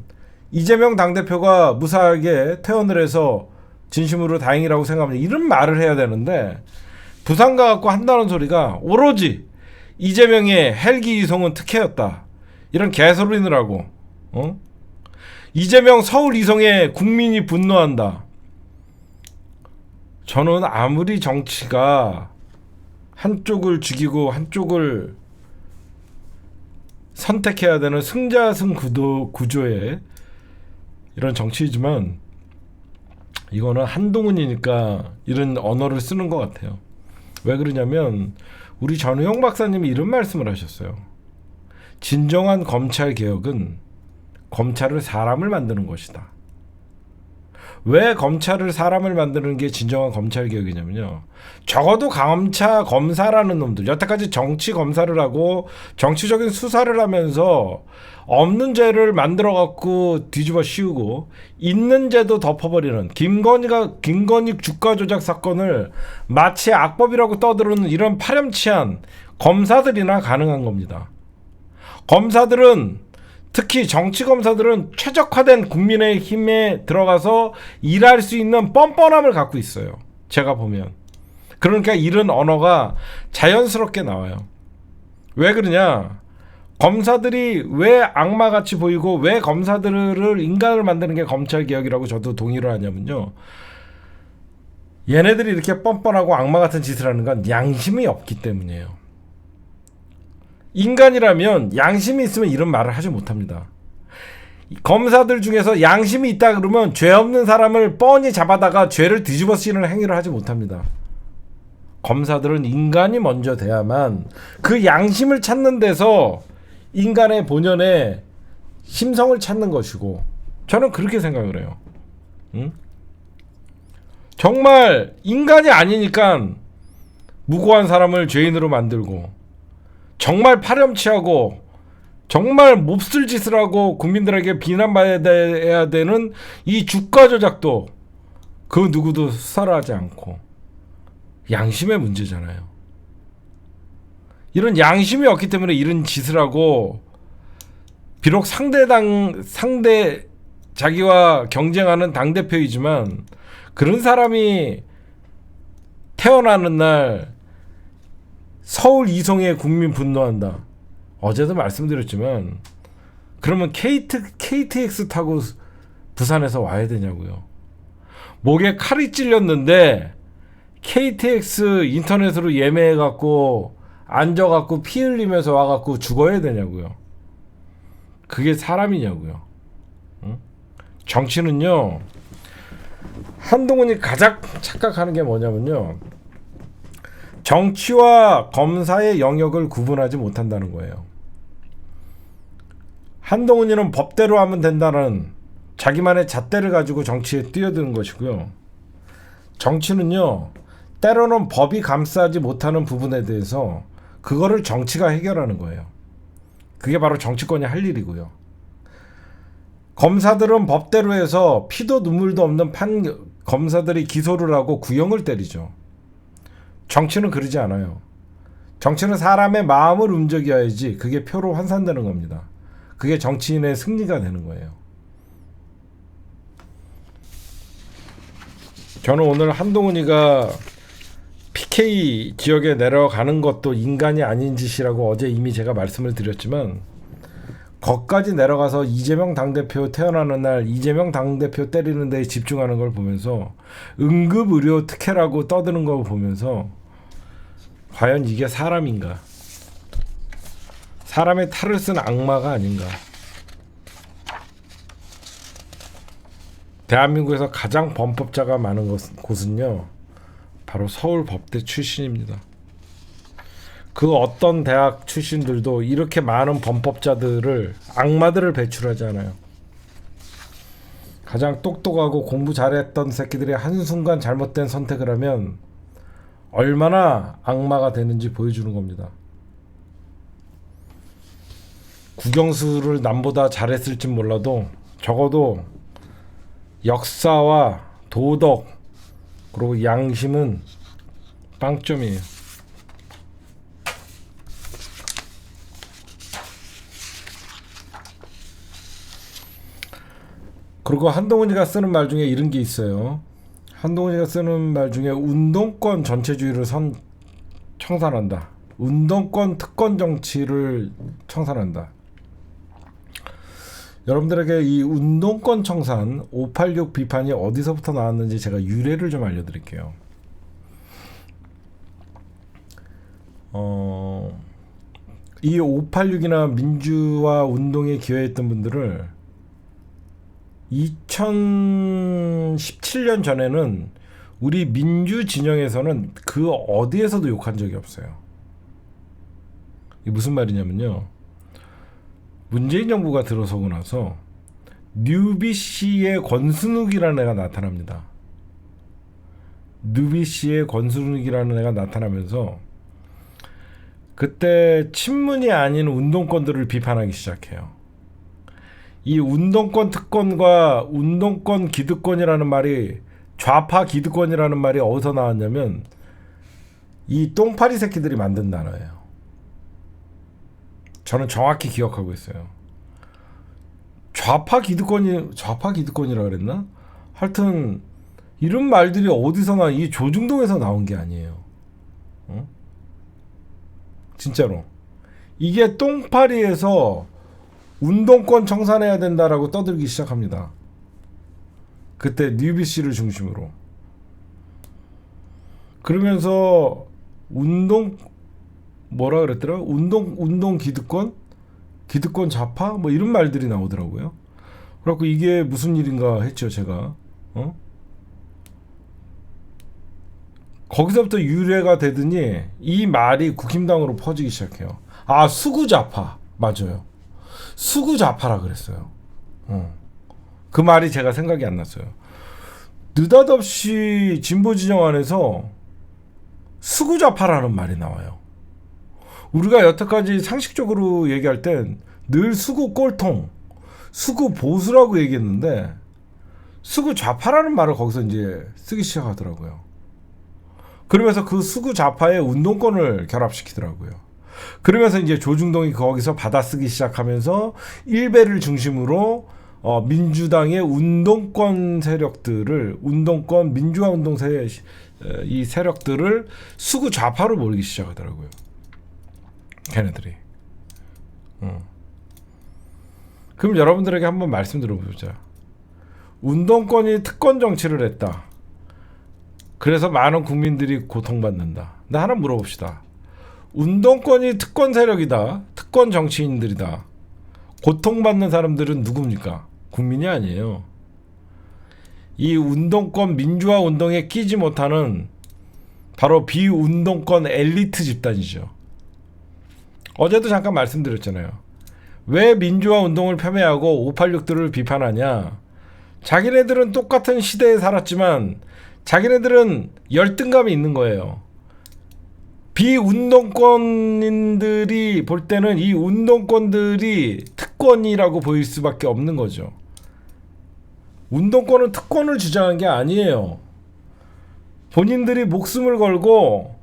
이재명 당대표가 무사하게 퇴원을 해서 진심으로 다행이라고 생각합니다, 이런 말을 해야 되는데, 부산 가갖고 한다는 소리가 오로지 이재명의 헬기 이송은 특혜였다, 이런 개소리를 하고, 이재명 서울 이송에 국민이 분노한다. 저는 아무리 정치가 한쪽을 죽이고 한쪽을 선택해야 되는 승자승 구조의 이런 정치이지만, 이거는 한동훈이니까 이런 언어를 쓰는 것 같아요. 왜 그러냐면 우리 전우영 박사님이 이런 말씀을 하셨어요. 진정한 검찰 개혁은 검찰을 사람을 만드는 것이다. 왜 검찰을 사람을 만드는 게 진정한 검찰 개혁이냐면요, 적어도 검사라는 놈들, 여태까지 정치 검사를 하고 정치적인 수사를 하면서 없는 죄를 만들어 갖고 뒤집어 씌우고 있는 죄도 덮어버리는 김건희 주가 조작 사건을 마치 악법이라고 떠드는 이런 파렴치한 검사들이나 가능한 겁니다. 검사들은, 특히 정치검사들은 최적화된 국민의힘에 들어가서 일할 수 있는 뻔뻔함을 갖고 있어요, 제가 보면. 그러니까 이런 언어가 자연스럽게 나와요. 왜 그러냐, 검사들이 왜 악마같이 보이고 왜 검사들을 인간을 만드는 게 검찰개혁이라고 저도 동의를 하냐면요, 얘네들이 이렇게 뻔뻔하고 악마 같은 짓을 하는 건 양심이 없기 때문이에요. 인간이라면 양심이 있으면 이런 말을 하지 못합니다. 검사들 중에서 양심이 있다 그러면 죄 없는 사람을 뻔히 잡아다가 죄를 뒤집어 쓰이는 행위를 하지 못합니다. 검사들은 인간이 먼저 돼야만 그 양심을 찾는 데서 인간의 본연의 심성을 찾는 것이고, 저는 그렇게 생각을 해요. 응? 정말 인간이 아니니까 무고한 사람을 죄인으로 만들고, 정말 파렴치하고 정말 몹쓸 짓을 하고 국민들에게 비난받아야 되는 이 주가 조작도 그 누구도 수사를 하지 않고, 양심의 문제잖아요. 이런 양심이 없기 때문에 이런 짓을 하고, 비록 상대 자기와 경쟁하는 당대표이지만 그런 사람이 태어나는 날 서울 이송에 국민 분노한다. 어제도 말씀드렸지만 그러면 KTX 타고 부산에서 와야 되냐고요. 목에 칼이 찔렸는데 KTX 인터넷으로 예매해갖고 앉아갖고 피 흘리면서 와갖고 죽어야 되냐고요. 그게 사람이냐고요. 응? 정치는요, 한동훈이 가장 착각하는 게 뭐냐면요, 정치와 검사의 영역을 구분하지 못한다는 거예요. 한동훈이는 법대로 하면 된다는 자기만의 잣대를 가지고 정치에 뛰어드는 것이고요. 정치는요, 때로는 법이 감싸지 못하는 부분에 대해서 그거를 정치가 해결하는 거예요. 그게 바로 정치권이 할 일이고요. 검사들은 법대로 해서 피도 눈물도 없는 검사들이 기소를 하고 구형을 때리죠. 정치는 그러지 않아요. 정치는 사람의 마음을 움직여야지 그게 표로 환산되는 겁니다. 그게 정치인의 승리가 되는 거예요. 저는 오늘 한동훈이가 PK 지역에 내려가는 것도 인간이 아닌 짓이라고 어제 이미 제가 말씀을 드렸지만, 거기까지 내려가서 이재명 당대표 태어나는 날 이재명 당대표 때리는 데에 집중하는 걸 보면서, 응급의료 특혜라고 떠드는 걸 보면서, 과연 이게 사람인가? 사람의 탈을 쓴 악마가 아닌가? 대한민국에서 가장 범법자가 많은 곳은요, 바로 서울법대 출신입니다. 그 어떤 대학 출신들도 이렇게 많은 범법자들을, 악마들을 배출하지 않아요. 가장 똑똑하고 공부 잘했던 새끼들이 한순간 잘못된 선택을 하면 얼마나 악마가 되는지 보여주는 겁니다. 국영수를 남보다 잘했을진 몰라도 적어도 역사와 도덕 그리고 양심은 빵점이에요. 그리고 한동훈이가 쓰는 말 중에 이런 게 있어요. 한동훈이가 쓰는 말 중에 운동권 전체주의를 청산한다. 운동권 특권 정치를 청산한다. 여러분들에게 이 운동권 청산 586 비판이 어디서부터 나왔는지 제가 유래를 좀 알려드릴게요. 이 586이나 민주화 운동에 기여했던 분들을 2017년 전에는 우리 민주 진영에서는 그 어디에서도 욕한 적이 없어요. 이게 무슨 말이냐면요, 문재인 정부가 들어서고 나서 뉴비씨의 권순욱이라는 애가 나타납니다. 뉴비씨의 권순욱이라는 애가 나타나면서 그때 친문이 아닌 운동권들을 비판하기 시작해요. 이 운동권 특권과 운동권 기득권이라는 말이, 좌파 기득권이라는 말이 어디서 나왔냐면 이 똥파리 새끼들이 만든 단어예요. 저는 정확히 기억하고 있어요. 좌파 기득권이라 그랬나? 하여튼 이런 말들이 어디서나, 이 조중동에서 나온 게 아니에요. 어? 진짜로. 이게 똥파리에서 운동권 청산해야 된다라고 떠들기 시작합니다. 그때 뉴비씨를 중심으로. 그러면서 운동 뭐라 그랬더라? 운동 기득권 좌파 뭐 이런 말들이 나오더라고요. 그래갖고 이게 무슨 일인가 했죠 제가. 거기서부터 유래가 되더니 이 말이 국힘당으로 퍼지기 시작해요. 아 수구좌파 맞아요. 수구좌파라 그랬어요. 그 말이 제가 생각이 안 났어요. 느닷없이 진보 진영 안에서 수구좌파라는 말이 나와요. 우리가 여태까지 상식적으로 얘기할 땐 늘 수구 꼴통, 수구 보수라고 얘기했는데 수구 좌파라는 말을 거기서 이제 쓰기 시작하더라고요. 그러면서 그 수구 좌파의 운동권을 결합시키더라고요. 그러면서 이제 조중동이 거기서 받아쓰기 시작하면서 일베를 중심으로 민주당의 운동권 세력들을 운동권 민주화 운동 이 세력들을 수구 좌파로 몰기 시작하더라고요. 걔네들이. 그럼 여러분들에게 한번 말씀 들어보자. 운동권이 특권 정치를 했다. 그래서 많은 국민들이 고통받는다. 나 하나 물어봅시다. 운동권이 특권 세력이다. 특권 정치인들이다. 고통받는 사람들은 누굽니까? 국민이 아니에요. 이 운동권 민주화 운동에 끼지 못하는 바로 비운동권 엘리트 집단이죠. 어제도 잠깐 말씀드렸잖아요. 왜 민주화 운동을 폄훼하고 586들을 비판하냐? 자기네들은 똑같은 시대에 살았지만 자기네들은 열등감이 있는 거예요. 비운동권인들이 볼 때는 이 운동권들이 특권이라고 보일 수밖에 없는 거죠. 운동권은 특권을 주장한 게 아니에요. 본인들이 목숨을 걸고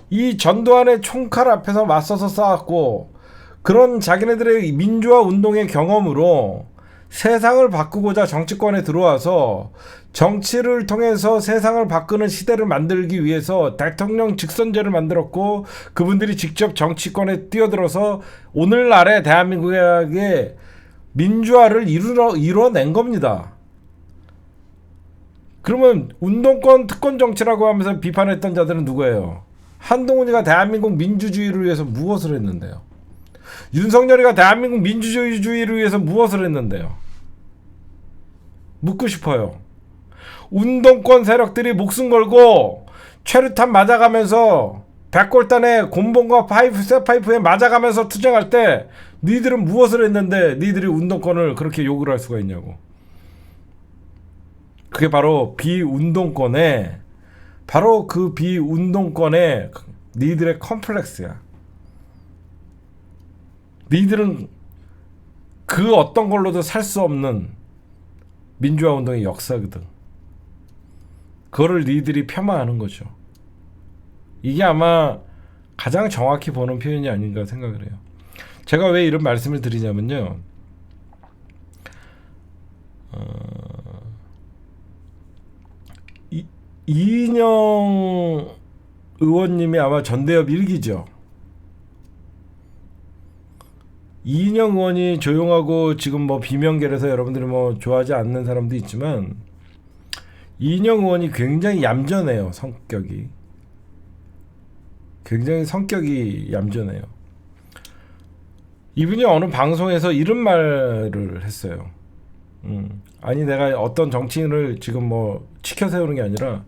이 전두환의 총칼 앞에서 맞서서 싸웠고 그런 자기네들의 민주화 운동의 경험으로 세상을 바꾸고자 정치권에 들어와서 정치를 통해서 세상을 바꾸는 시대를 만들기 위해서 대통령 직선제를 만들었고 그분들이 직접 정치권에 뛰어들어서 오늘날의 대한민국의 민주화를 이뤄낸 겁니다. 그러면 운동권 특권 정치라고 하면서 비판했던 자들은 누구예요? 한동훈이가 대한민국 민주주의를 위해서 무엇을 했는데요? 윤석열이가 대한민국 민주주의를 위해서 무엇을 했는데요? 묻고 싶어요. 운동권 세력들이 목숨 걸고 최루탄 맞아가면서 백골단의 곤봉과 쇠파이프에 맞아가면서 투쟁할 때 니들은 무엇을 했는데 니들이 운동권을 그렇게 욕을 할 수가 있냐고. 그게 바로 비운동권의 바로 그 비운동권의 니들의 컴플렉스야. 니들은 그 어떤 걸로도 살 수 없는 민주화 운동의 역사거든. 그거를 니들이 폄하하는 거죠. 이게 아마 가장 정확히 보는 표현이 아닌가 생각을 해요. 제가 왜 이런 말씀을 드리냐면요. 이인영 의원님이 아마 전대협 1기죠. 이인영 의원이 조용하고 지금 뭐 비명계라서 여러분들이 뭐 좋아하지 않는 사람도 있지만 이인영 의원이 굉장히 얌전해요. 성격이 굉장히 성격이 얌전해요. 이분이 어느 방송에서 이런 말을 했어요. 아니 내가 어떤 정치인을 지금 뭐 치켜 세우는 게 아니라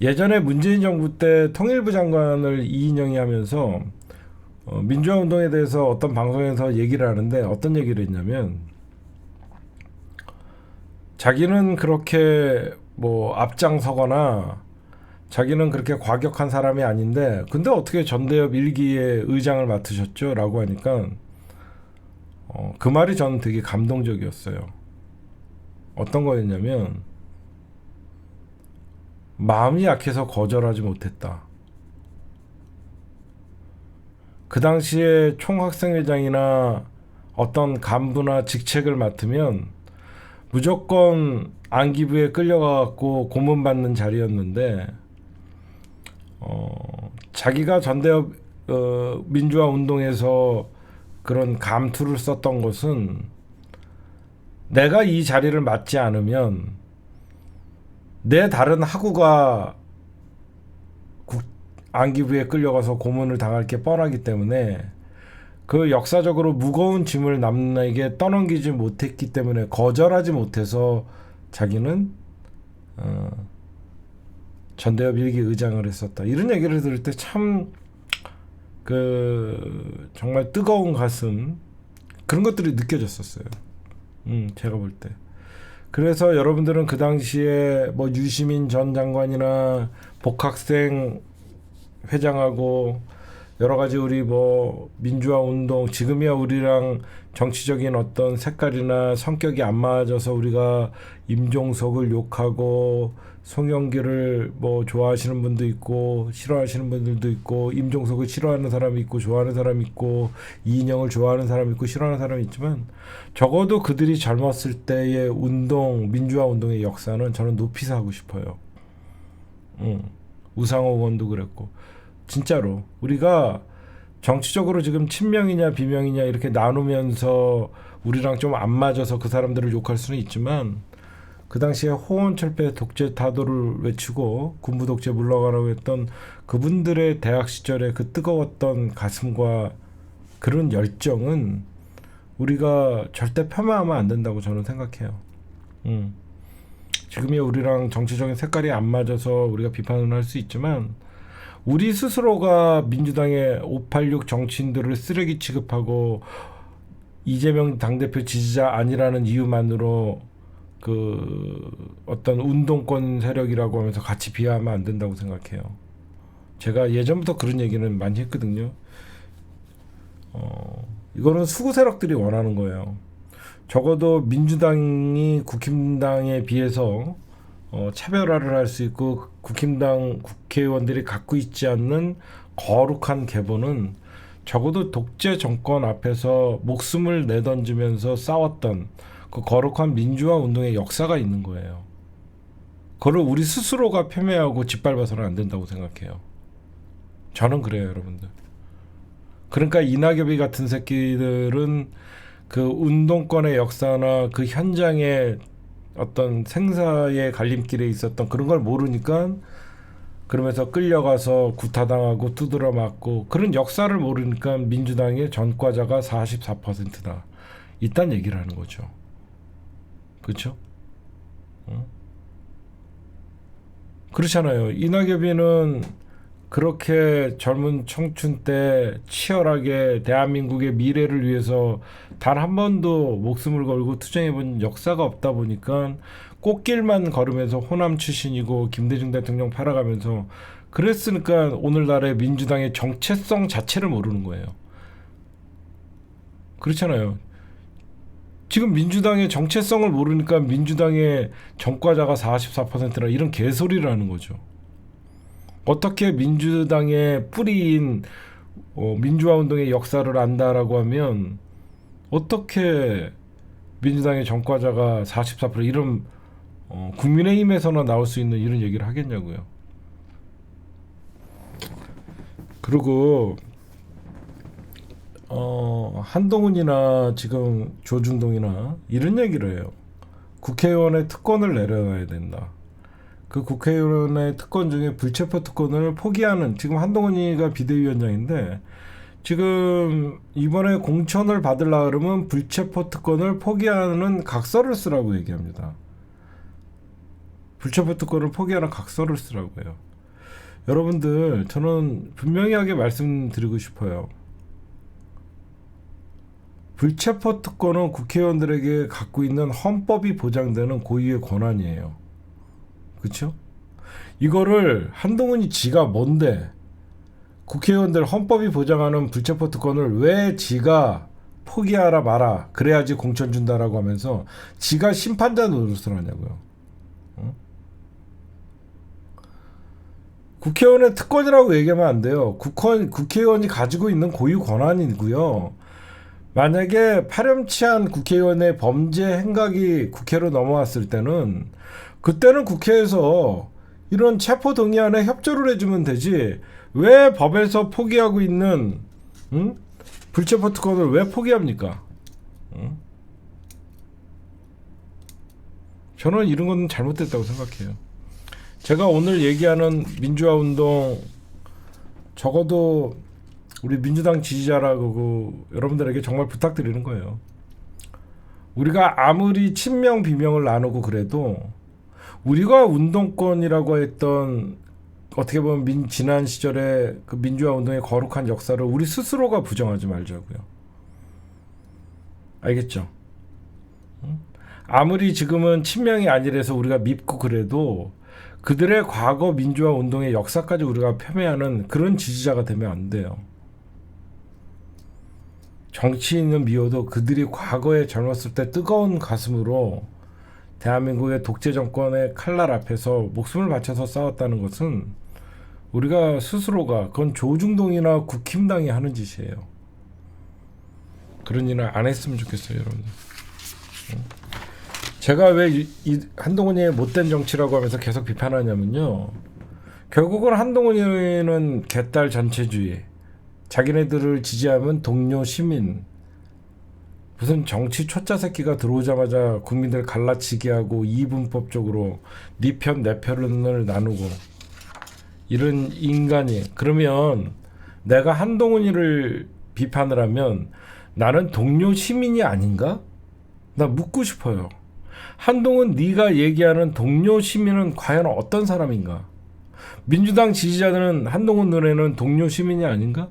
예전에 문재인 정부 때 통일부 장관을 이인영이 하면서 민주화 운동에 대해서 어떤 방송에서 얘기를 하는데 어떤 얘기를 했냐면 자기는 그렇게 뭐 앞장서거나 자기는 그렇게 과격한 사람이 아닌데 근데 어떻게 전대협 1기의 의장을 맡으셨죠? 라고 하니까 그 말이 저는 되게 감동적이었어요. 어떤 거였냐면 마음이 약해서 거절하지 못했다. 그 당시에 총학생회장이나 어떤 간부나 직책을 맡으면 무조건 안기부에 끌려가갖고 고문받는 자리였는데 자기가 전대협 민주화 운동에서 그런 감투를 썼던 것은 내가 이 자리를 맡지 않으면 내 다른 학우가 안기부에 끌려가서 고문을 당할 게 뻔하기 때문에 그 역사적으로 무거운 짐을 남에게 떠넘기지 못했기 때문에 거절하지 못해서 자기는 전대협 일기 의장을 했었다. 이런 얘기를 들을 때 참 정말 뜨거운 가슴 그런 것들이 느껴졌었어요. 제가 볼 때. 그래서 여러분들은 그 당시에 뭐 유시민 전 장관이나 복학생 회장하고 여러 가지 우리 뭐 민주화 운동 지금이야 우리랑 정치적인 어떤 색깔이나 성격이 안 맞아서 우리가 임종석을 욕하고 송영길을 뭐 좋아하시는 분도 있고 싫어하시는 분들도 있고 임종석을 싫어하는 사람이 있고 좋아하는 사람이 있고 이인영을 좋아하는 사람이 있고 싫어하는 사람이 있지만 적어도 그들이 젊었을 때의 운동 민주화 운동의 역사는 저는 높이서 하고 싶어요. 우상호 의원도 그랬고 진짜로 우리가 정치적으로 지금 친명이냐 비명이냐 이렇게 나누면서 우리랑 좀 안 맞아서 그 사람들을 욕할 수는 있지만 그 당시에 호원철폐 독재 타도를 외치고 군부 독재 물러가라고 했던 그분들의 대학 시절의 그 뜨거웠던 가슴과 그런 열정은 우리가 절대 폄하하면 안 된다고 저는 생각해요. 지금의 우리랑 정치적인 색깔이 안 맞아서 우리가 비판을 할 수 있지만 우리 스스로가 민주당의 586 정치인들을 쓰레기 취급하고 이재명 당대표 지지자 아니라는 이유만으로 그 어떤 운동권 세력이라고 하면서 같이 비하하면 안 된다고 생각해요. 제가 예전부터 그런 얘기는 많이 했거든요. 이거는 수구 세력들이 원하는 거예요. 적어도 민주당이 국힘당에 비해서 차별화를 할 수 있고 국힘당 국회의원들이 갖고 있지 않는 거룩한 계보는 적어도 독재 정권 앞에서 목숨을 내던지면서 싸웠던 그 거룩한 민주화 운동의 역사가 있는 거예요. 그걸 우리 스스로가 폄훼하고 짓밟아서는 안 된다고 생각해요. 저는 그래요, 여러분들. 그러니까 이낙엽이 같은 새끼들은 그 운동권의 역사나 그 현장의 어떤 생사의 갈림길에 있었던 그런 걸 모르니까 그러면서 끌려가서 구타당하고 두드려 맞고 그런 역사를 모르니까 민주당의 전과자가 44%다. 이딴 얘기를 하는 거죠. 그렇죠? 그렇잖아요. 이낙엽이는 그렇게 젊은 청춘 때 치열하게 대한민국의 미래를 위해서 단 한 번도 목숨을 걸고 투쟁해본 역사가 없다 보니까 꽃길만 걸으면서 호남 출신이고 김대중 대통령 팔아가면서 그랬으니까 오늘날의 민주당의 정체성 자체를 모르는 거예요. 그렇잖아요. 지금 민주당의 정체성을 모르니까 민주당의 전과자가 44%라 이런 개소리를 하는 거죠. 어떻게 민주당의 뿌리인 민주화 운동의 역사를 안다라고 하면 어떻게 민주당의 전과자가 44% 이런 국민의힘에서나 나올 수 있는 이런 얘기를 하겠냐고요. 그리고 한동훈이나 지금 조중동이나 이런 얘기를 해요. 국회의원의 특권을 내려놔야 된다. 그 국회의원의 특권 중에 불체포 특권을 포기하는 지금 한동훈이가 비대위원장인데 지금 이번에 공천을 받으려 그러면 불체포 특권을 포기하는 각서를 쓰라고 얘기합니다. 불체포 특권을 포기하는 각서를 쓰라고 해요. 여러분들 저는 분명하게 말씀드리고 싶어요. 불체포 특권은 국회의원들에게 갖고 있는 헌법이 보장되는 고유의 권한이에요. 그렇죠? 이거를 한동훈이 지가 뭔데 국회의원들 헌법이 보장하는 불체포 특권을 왜 지가 포기하라 마라 그래야지 공천 준다라고 하면서 지가 심판자 노릇을 하냐고요. 국회의원의 특권이라고 얘기하면 안 돼요. 국회의원이 가지고 있는 고유 권한이고요. 만약에 파렴치한 국회의원의 범죄 행각이 국회로 넘어왔을 때는 그때는 국회에서 이런 체포 동의안에 협조를 해주면 되지 왜 법에서 포기하고 있는 불체포 특권을 왜 포기합니까? 저는 이런 건 잘못됐다고 생각해요. 제가 오늘 얘기하는 민주화 운동 적어도 우리 민주당 지지자라고 여러분들에게 정말 부탁드리는 거예요. 우리가 아무리 친명 비명을 나누고 그래도 우리가 운동권이라고 했던 어떻게 보면 지난 시절의 그 민주화 운동의 거룩한 역사를 우리 스스로가 부정하지 말자고요. 알겠죠? 아무리 지금은 친명이 아니라서 우리가 밉고 그래도 그들의 과거 민주화 운동의 역사까지 우리가 폄훼하는 그런 지지자가 되면 안 돼요. 정치인은 미워도 그들이 과거에 젊었을 때 뜨거운 가슴으로 대한민국의 독재 정권의 칼날 앞에서 목숨을 바쳐서 싸웠다는 것은 우리가 스스로가 그건 조중동이나 국힘당이 하는 짓이에요. 그런 일을 안 했으면 좋겠어요, 여러분. 제가 왜 이 한동훈이의 못된 정치라고 하면서 계속 비판하냐면요. 결국은 한동훈이는 개딸 전체주의, 자기네들을 지지하면 동료 시민, 무슨 정치 초짜 새끼가 들어오자마자 국민들 갈라치기 하고 이분법적으로 네 편 내 편을 나누고 이런 인간이, 그러면 내가 한동훈이를 비판을 하면 나는 동료 시민이 아닌가? 나 묻고 싶어요. 한동훈 네가 얘기하는 동료 시민은 과연 어떤 사람인가? 민주당 지지자들은 한동훈 눈에는 동료 시민이 아닌가?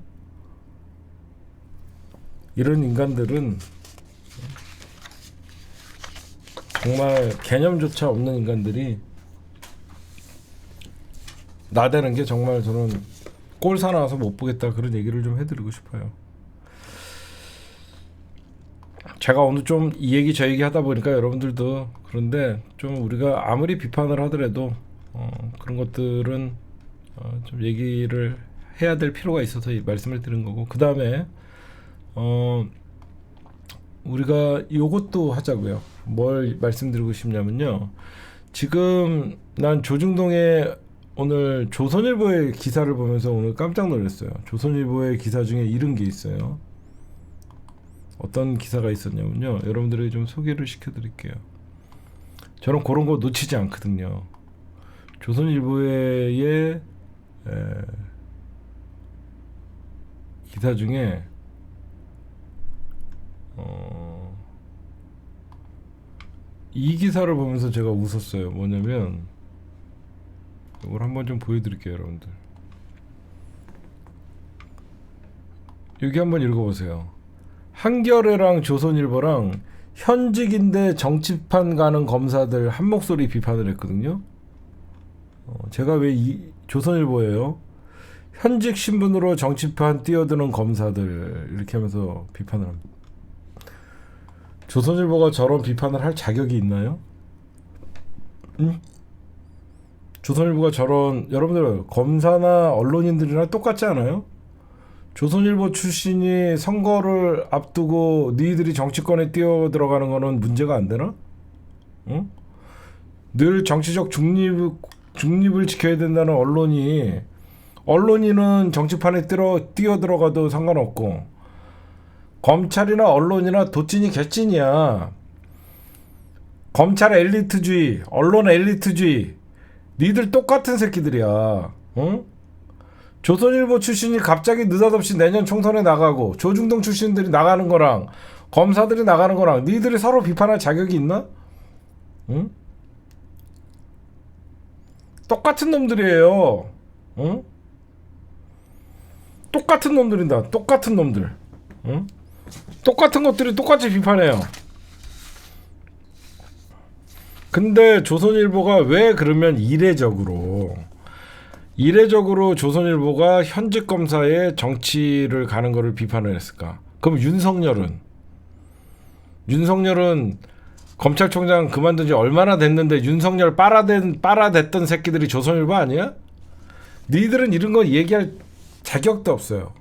이런 인간들은 정말 개념조차 없는 인간들이 나대는 게 정말 저는 꼴 사나워서 못 보겠다, 그런 얘기를 좀 해드리고 싶어요. 제가 오늘 좀 이 얘기 저 얘기 하다 보니까 여러분들도 그런데 좀 우리가 아무리 비판을 하더라도 그런 것들은 좀 얘기를 해야 될 필요가 있어서 말씀을 드린 거고, 그 다음에 우리가 요것도 하자고요. 뭘 말씀드리고 싶냐면요. 지금 난 조중동의 오늘 조선일보의 기사를 보면서 오늘 깜짝 놀랐어요. 조선일보의 기사 중에 이런 게 있어요. 어떤 기사가 있었냐면요. 여러분들에게 좀 소개를 시켜드릴게요. 저는 그런 거 놓치지 않거든요. 조선일보의 기사 중에 이 기사를 보면서 제가 웃었어요. 뭐냐면 이걸 한번 좀 보여드릴게요, 여러분들. 여기 한번 읽어보세요. 한겨레랑 조선일보랑 현직인데 정치판 가는 검사들 한 목소리 비판을 했거든요. 제가 왜 이 조선일보예요? 현직 신분으로 정치판 뛰어드는 검사들 이렇게 하면서 비판을 합니다. 조선일보가 저런 비판을 할 자격이 있나요? 응? 조선일보가 저런, 여러분들 검사나 언론인들이랑 똑같지 않아요? 조선일보 출신이 선거를 앞두고 니들이 정치권에 뛰어들어가는 거는 문제가 안 되나? 응? 늘 정치적 중립을 지켜야 된다는 언론인은 정치판에 뛰어들어가도 상관없고, 검찰이나 언론이나 도찐이 개찐이야. 검찰 엘리트주의, 언론 엘리트주의, 니들 똑같은 새끼들이야. 응? 조선일보 출신이 갑자기 느닷없이 내년 총선에 나가고 조중동 출신들이 나가는 거랑 검사들이 나가는 거랑 니들이 서로 비판할 자격이 있나? 응? 똑같은 놈들이에요. 응? 똑같은 놈들이다. 똑같은 놈들. 응? 똑같은 것들이 똑같이 비판해요. 근데 조선일보가 왜 그러면 이례적으로 조선일보가 현직 검사의 정치를 가는 거를 비판을 했을까? 그럼 윤석열은 검찰총장 그만둔 지 얼마나 됐는데 윤석열 빨아댔던 새끼들이 조선일보 아니야? 니들은 이런 거 얘기할 자격도 없어요.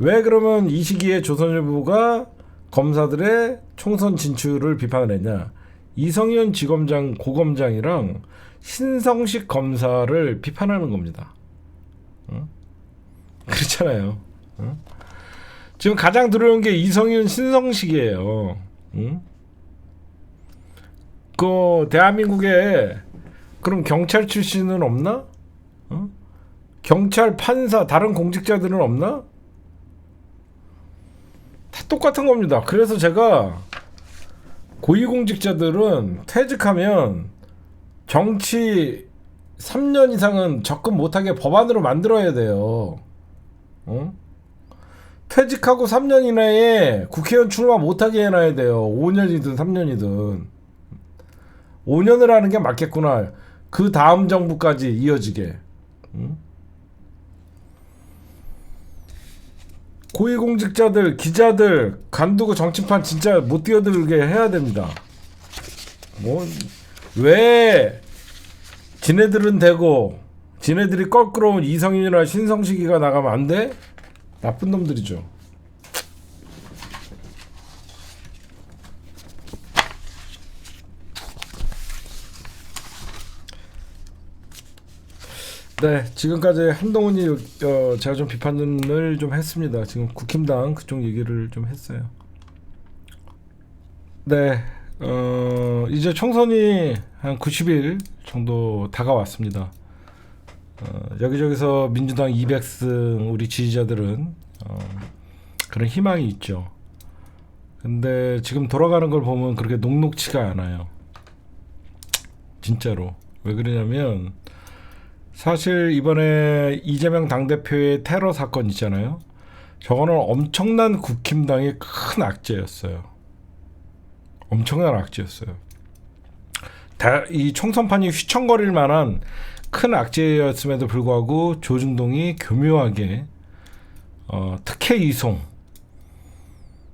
왜 그러면 이 시기에 조선일보가 검사들의 총선 진출을 비판을 했냐? 이성현 고검장이랑 신성식 검사를 비판하는 겁니다. 응? 그렇잖아요. 응? 지금 가장 들어온 게 이성윤, 신성식이에요. 응? 그 대한민국에 그럼 경찰 출신은 없나? 응? 경찰, 판사, 다른 공직자들은 없나? 다 똑같은 겁니다. 그래서 제가 고위공직자들은 퇴직하면 정치 3년 이상은 접근 못하게 법안으로 만들어야 돼요. 어? 퇴직하고 3년 이내에 국회의원 출마 못하게 해놔야 돼요. 5년이든 3년이든. 5년을 하는 게 맞겠구나. 그 다음 정부까지 이어지게. 응? 고위공직자들, 기자들 간두고 정치판 진짜 못 뛰어들게 해야 됩니다. 뭐 왜 지네들은 되고 지네들이 껄끄러운 이성윤이나 신성식이가 나가면 안 돼? 나쁜 놈들이죠. 네, 지금까지 한동훈이 제가 좀 비판을 좀 했습니다. 지금 국힘당 그쪽 얘기를 좀 했어요. 네, 이제 총선이 한 90일 정도 다가왔습니다. 여기저기서 민주당 200승 우리 지지자들은 그런 희망이 있죠. 근데 지금 돌아가는 걸 보면 그렇게 녹록치가 않아요. 진짜로. 왜 그러냐면 사실 이번에 이재명 당대표의 테러 사건 있잖아요. 저거는 엄청난 국힘당의 큰 악재였어요. 엄청난 악재였어요. 이 총선판이 휘청거릴 만한 큰 악재였음에도 불구하고 조중동이 교묘하게 특혜 이송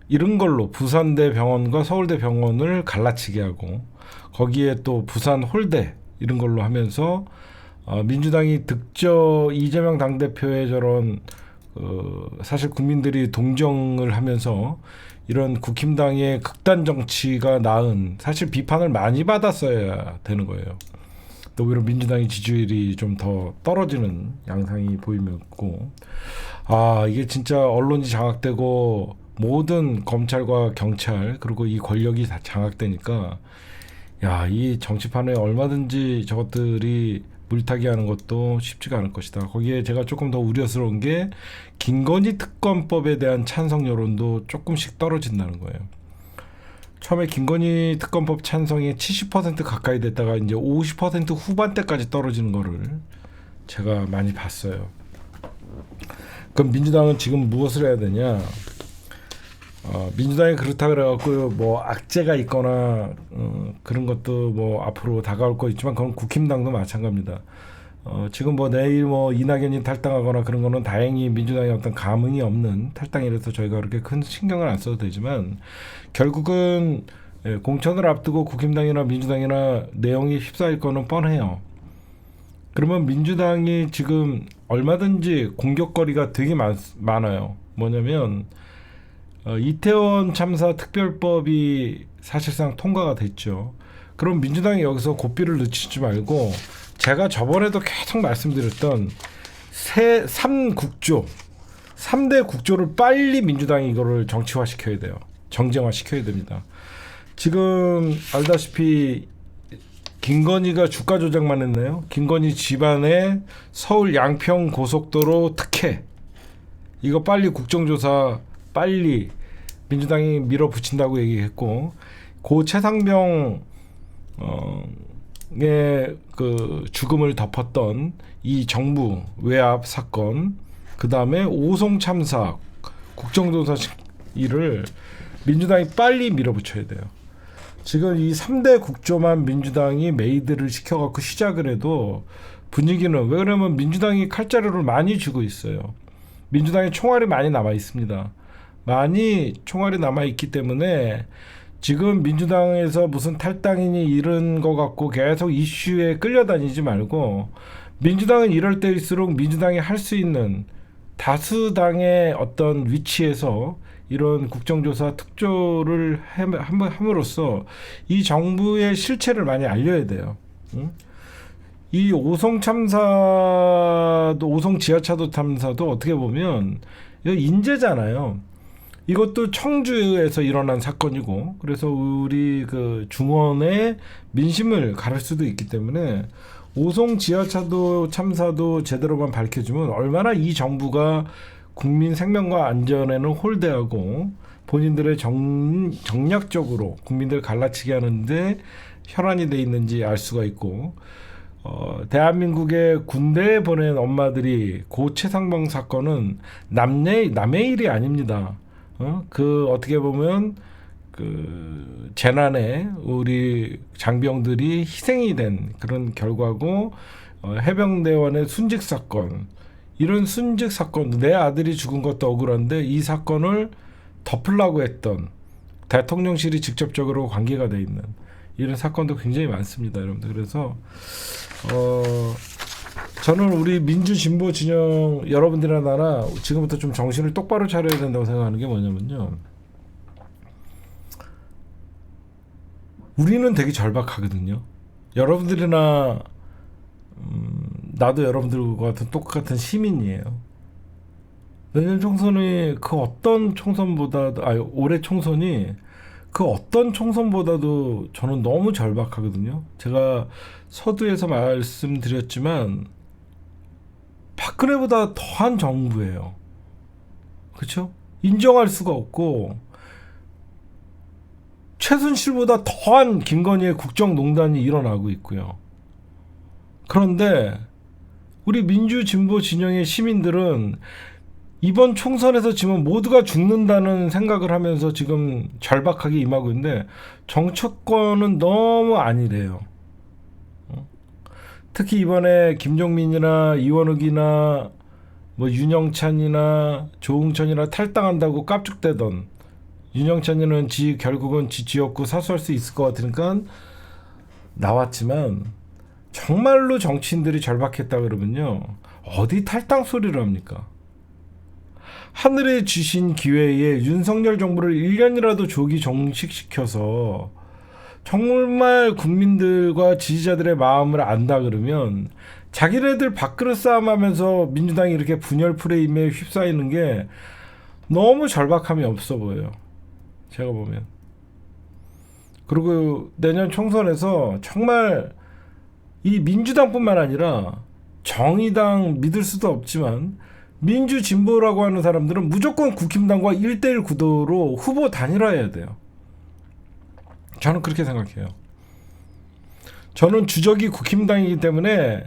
이런 걸로 부산대 병원과 서울대 병원을 갈라치게 하고 거기에 또 부산 홀대 이런 걸로 하면서 민주당이 이재명 당대표의 저런 사실 국민들이 동정을 하면서 이런 국힘당의 극단 정치가 낳은 사실 비판을 많이 받았어야 되는 거예요. 또 오히려 민주당의 지지율이 좀 더 떨어지는 양상이 보이고 이게 진짜 언론이 장악되고 모든 검찰과 경찰 그리고 이 권력이 다 장악되니까 이 정치판에 얼마든지 저것들이 물타기 하는 것도 쉽지가 않을 것이다. 거기에 제가 조금 더 우려스러운 게 김건희 특검법에 대한 찬성 여론도 조금씩 떨어진다는 거예요. 처음에 김건희 특검법 찬성이 70% 가까이 됐다가 이제 50% 후반대까지 떨어지는 거를 제가 많이 봤어요. 그럼 민주당은 지금 무엇을 해야 되냐? 민주당이 그렇다 그래갖고 뭐 악재가 있거나 그런 것도 뭐 앞으로 다가올 거 있지만 그건 국힘당도 마찬가지입니다. 지금 뭐 내일 뭐 이낙연이 탈당하거나 그런 거는 다행히 민주당의 어떤 감흥이 없는 탈당이라서 저희가 그렇게 큰 신경을 안 써도 되지만 결국은 공천을 앞두고 국힘당이나 민주당이나 내용이 휩싸일 거는 뻔해요. 그러면 민주당이 지금 얼마든지 공격거리가 되게 많아요. 뭐냐면 이태원 참사 특별법이 사실상 통과가 됐죠. 그럼 민주당이 여기서 고삐를 늦추지 말고 제가 저번에도 계속 말씀드렸던 3국조 3대 국조를 빨리 민주당이 이거를 정치화시켜야 돼요. 정쟁화시켜야 됩니다. 지금 알다시피 김건희가 주가 조작만 했나요? 김건희 집안의 서울 양평 고속도로 특혜 이거 빨리 국정조사 빨리 민주당이 밀어붙인다고 얘기했고 고 최상병의 그 죽음을 덮었던 이 정부 외압 사건 그 다음에 오송 참사 국정조사 일을 민주당이 빨리 밀어붙여야 돼요. 지금 이 3대 국조만 민주당이 메이드를 시켜갖고 시작을 해도 분위기는 왜 그러면 민주당이 칼자루를 많이 쥐고 있어요. 민주당에 총알이 많이 남아 있습니다. 많이 총알이 남아 있기 때문에 지금 민주당에서 무슨 탈당이니 이런 거 갖고 계속 이슈에 끌려다니지 말고 민주당은 이럴 때일수록 민주당이 할 수 있는 다수당의 어떤 위치에서 이런 국정조사 특조를 함으로써 이 정부의 실체를 많이 알려야 돼요. 응? 이 오송 참사도 오송 지하차도 참사도 어떻게 보면 이거 인재잖아요. 이것도 청주에서 일어난 사건이고 그래서 우리 그 중원의 민심을 가를 수도 있기 때문에 오송 지하차도 참사도 제대로만 밝혀주면 얼마나 이 정부가 국민 생명과 안전에는 홀대하고 본인들의 정략적으로 국민들 갈라치게 하는데 혈안이 돼 있는지 알 수가 있고, 대한민국의 군대에 보낸 엄마들이 고 최상병 사건은 남의 일이 아닙니다. 그 어떻게 보면 그 재난에 우리 장병들이 희생이 된 그런 결과고, 해병대원의 순직 사건, 이런 순직 사건, 내 아들이 죽은 것도 억울한데 이 사건을 덮으려고 했던 대통령실이 직접적으로 관계가 돼 있는 이런 사건도 굉장히 많습니다, 여러분들. 그래서 저는 우리 민주 진보 진영 여러분들이나 나나 지금부터 좀 정신을 똑바로 차려야 된다고 생각하는 게 뭐냐면요, 우리는 되게 절박하거든요. 여러분들이나 나도 여러분들과 같은 똑같은 시민이에요. 내년 총선이 그 어떤 총선보다도, 올해 총선이 그 어떤 총선보다도 저는 너무 절박하거든요. 제가 서두에서 말씀드렸지만 박근혜보다 더한 정부예요. 그렇죠? 인정할 수가 없고, 최순실보다 더한 김건희의 국정농단이 일어나고 있고요. 그런데 우리 민주 진보 진영의 시민들은 이번 총선에서 지금 모두가 죽는다는 생각을 하면서 지금 절박하게 임하고 있는데 정치권은 너무 아니래요. 특히 이번에 김종민이나 이원욱이나 뭐 윤영찬이나 조응천이나 탈당한다고 깝죽대던, 윤영찬이는 결국은 지 지역구 사수할 수 있을 것 같으니까 나왔지만, 정말로 정치인들이 절박했다 그러면요, 어디 탈당 소리를 합니까? 하늘에 주신 기회에 윤석열 정부를 1년이라도 조기 종식시켜서 정말 국민들과 지지자들의 마음을 안다 그러면, 자기네들 밥그릇 싸움하면서 민주당이 이렇게 분열 프레임에 휩싸이는 게 너무 절박함이 없어 보여요, 제가 보면. 그리고 내년 총선에서 정말 이 민주당뿐만 아니라 정의당 믿을 수도 없지만 민주 진보라고 하는 사람들은 무조건 국힘당과 1대1 구도로 후보 단일화해야 돼요. 저는 그렇게 생각해요. 저는 주적이 국힘당이기 때문에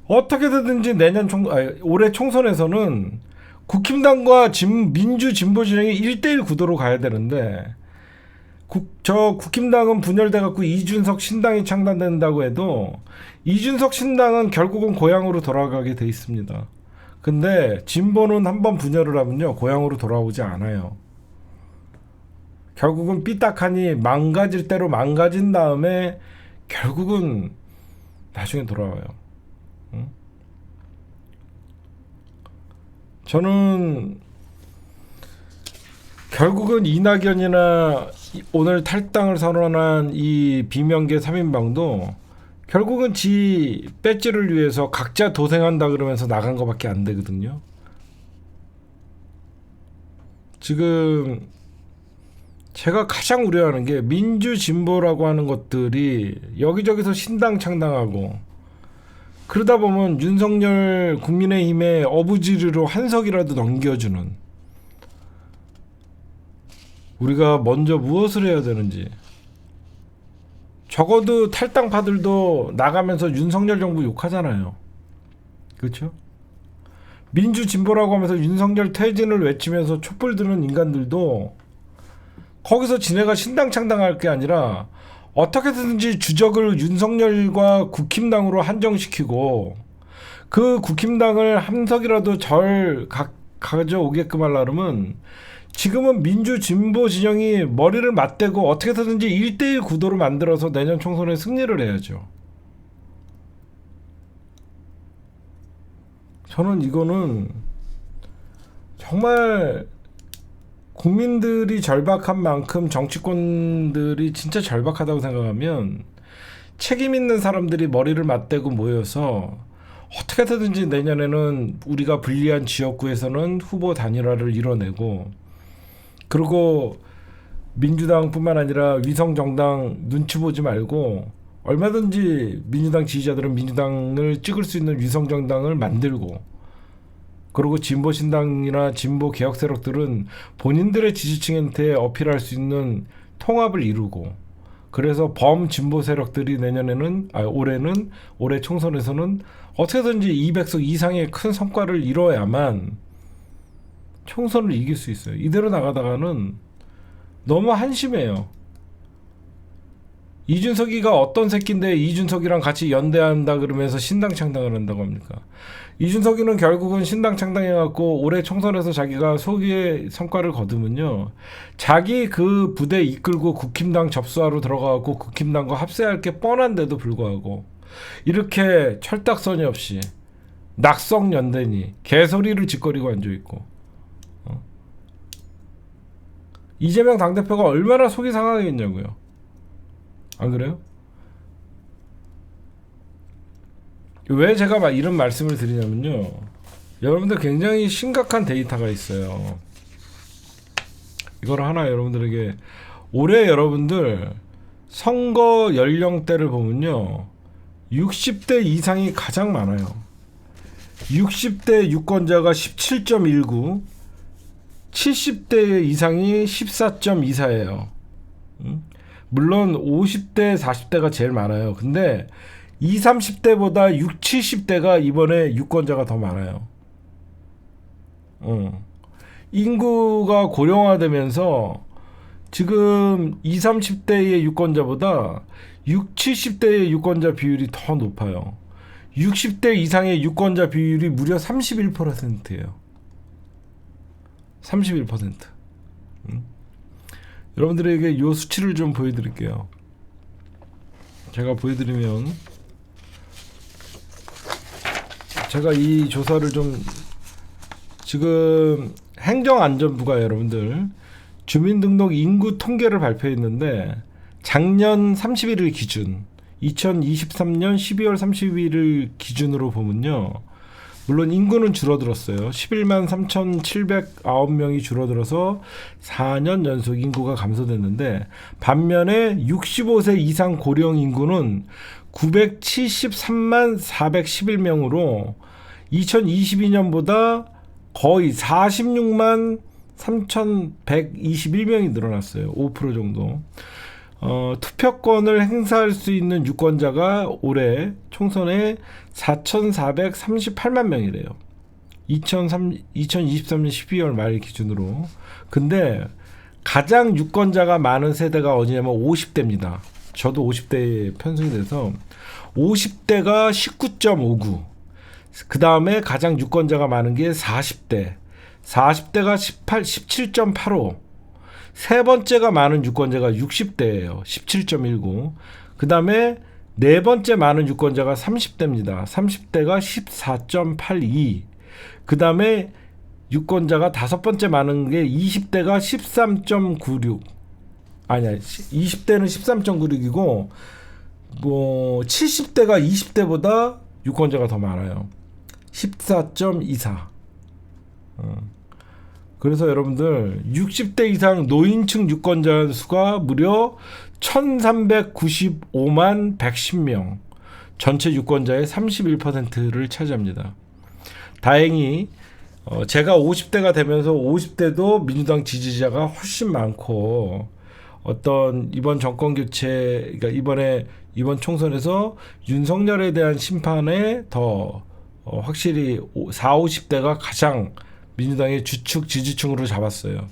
어떻게든지 올해 총선에서는 국힘당과 민주 진보 진영이 1대1 구도로 가야 되는데, 국힘당은 분열돼 갖고 이준석 신당이 창단된다고 해도 이준석 신당은 결국은 고향으로 돌아가게 돼 있습니다. 근데 진보는 한번 분열을 하면요, 고향으로 돌아오지 않아요. 결국은 삐딱하니 망가질 대로 망가진 다음에 결국은 나중에 돌아와요. 저는 결국은 이낙연이나 오늘 탈당을 선언한 이 비명계 3인방도 결국은 지 배지를 위해서 각자 도생한다 그러면서 나간 것밖에 안 되거든요. 지금 제가 가장 우려하는 게, 민주 진보라고 하는 것들이 여기저기서 신당 창당하고 그러다 보면 윤석열 국민의힘의 어부지리로 한 석이라도 넘겨주는, 우리가 먼저 무엇을 해야 되는지, 적어도 탈당파들도 나가면서 윤석열 정부 욕하잖아요. 그렇죠? 민주 진보라고 하면서 윤석열 퇴진을 외치면서 촛불 드는 인간들도 거기서 지네가 신당 창당할 게 아니라 어떻게든지 주적을 윤석열과 국힘당으로 한정시키고 그 국힘당을 함석이라도 가져오게끔 하려면, 지금은 민주 진보 진영이 머리를 맞대고 어떻게든지 1대1 구도를 만들어서 내년 총선에 승리를 해야죠. 저는 이거는 정말 국민들이 절박한 만큼 정치권들이 진짜 절박하다고 생각하면, 책임 있는 사람들이 머리를 맞대고 모여서 어떻게든지 내년에는 우리가 불리한 지역구에서는 후보 단일화를 이뤄내고, 그리고 민주당뿐만 아니라 위성정당 눈치 보지 말고 얼마든지 민주당 지지자들은 민주당을 찍을 수 있는 위성정당을 만들고, 그리고 진보신당이나 진보 개혁 세력들은 본인들의 지지층한테 어필할 수 있는 통합을 이루고, 그래서 범진보 세력들이 올해 총선에서는 어떻게든지 200석 이상의 큰 성과를 이뤄야만 총선을 이길 수 있어요. 이대로 나가다가는 너무 한심해요. 이준석이가 어떤 새끼인데 이준석이랑 같이 연대한다 그러면서 신당 창당을 한다고 합니까? 이준석이는 결국은 신당 창당해갖고 올해 총선에서 자기가 소기의 성과를 거두면요, 자기 그 부대 이끌고 국힘당 접수하러 들어가갖고 국힘당과 합세할 게 뻔한데도 불구하고 이렇게 철딱서니 없이 낙성연대니 개소리를 짓거리고 앉아있고, 이재명 당대표가 얼마나 속이 상하겠냐고요. 안 그래요? 왜 제가 막 이런 말씀을 드리냐면요, 여러분들 굉장히 심각한 데이터가 있어요. 이걸 하나 여러분들에게, 올해 여러분들 선거 연령대를 보면요, 60대 이상이 가장 많아요. 60대 유권자가 17.19, 70대 이상이 14.24예요. 물론 50대, 40대가 제일 많아요. 근데 20, 30대보다 60, 70대가 이번에 유권자가 더 많아요. 인구가 고령화되면서 지금 20, 30대의 유권자보다 60, 70대의 유권자 비율이 더 높아요. 60대 이상의 유권자 비율이 무려 31%예요. 31%. 여러분들에게 이 수치를 좀 보여드릴게요. 제가 보여드리면, 제가 이 조사를 좀, 지금 행정안전부가 여러분들 주민등록 인구 통계를 발표했는데, 작년 31일 기준 2023년 12월 30일을 기준으로 보면요, 물론 인구는 줄어들었어요. 11만 3,709명이 줄어들어서 4년 연속 인구가 감소됐는데, 반면에 65세 이상 고령 인구는 973만 411명으로 2022년보다 거의 46만 3,121명이 늘어났어요. 5% 정도. 투표권을 행사할 수 있는 유권자가 올해 총선에 4,438만 명이래요. 2023년 12월 말 기준으로. 근데 가장 유권자가 많은 세대가 어디냐면 50대입니다. 저도 50대에 편승이 돼서 50대가 19.59, 그 다음에 가장 유권자가 많은 게 40대, 40대가 17.85, 세 번째가 많은 유권자가 60대예요. 17.19. 그 다음에 네 번째 많은 유권자가 30대입니다. 30대가 14.82. 그 다음에 유권자가 다섯 번째 많은 게 20대가 13.96. 아니야, 20대는 13.96이고 뭐 70대가 20대보다 유권자가 더 많아요. 14.24. 그래서 여러분들 60대 이상 노인층 유권자 수가 무려 1395만 110명, 전체 유권자의 31%를 차지합니다. 다행히 제가 50대가 되면서 50대도 민주당 지지자가 훨씬 많고, 어떤 이번 정권 교체, 그러니까 이번 총선에서 윤석열에 대한 심판에 더 확실히 40, 50대가 가장 민주당의 주축 지지층으로 잡았어요.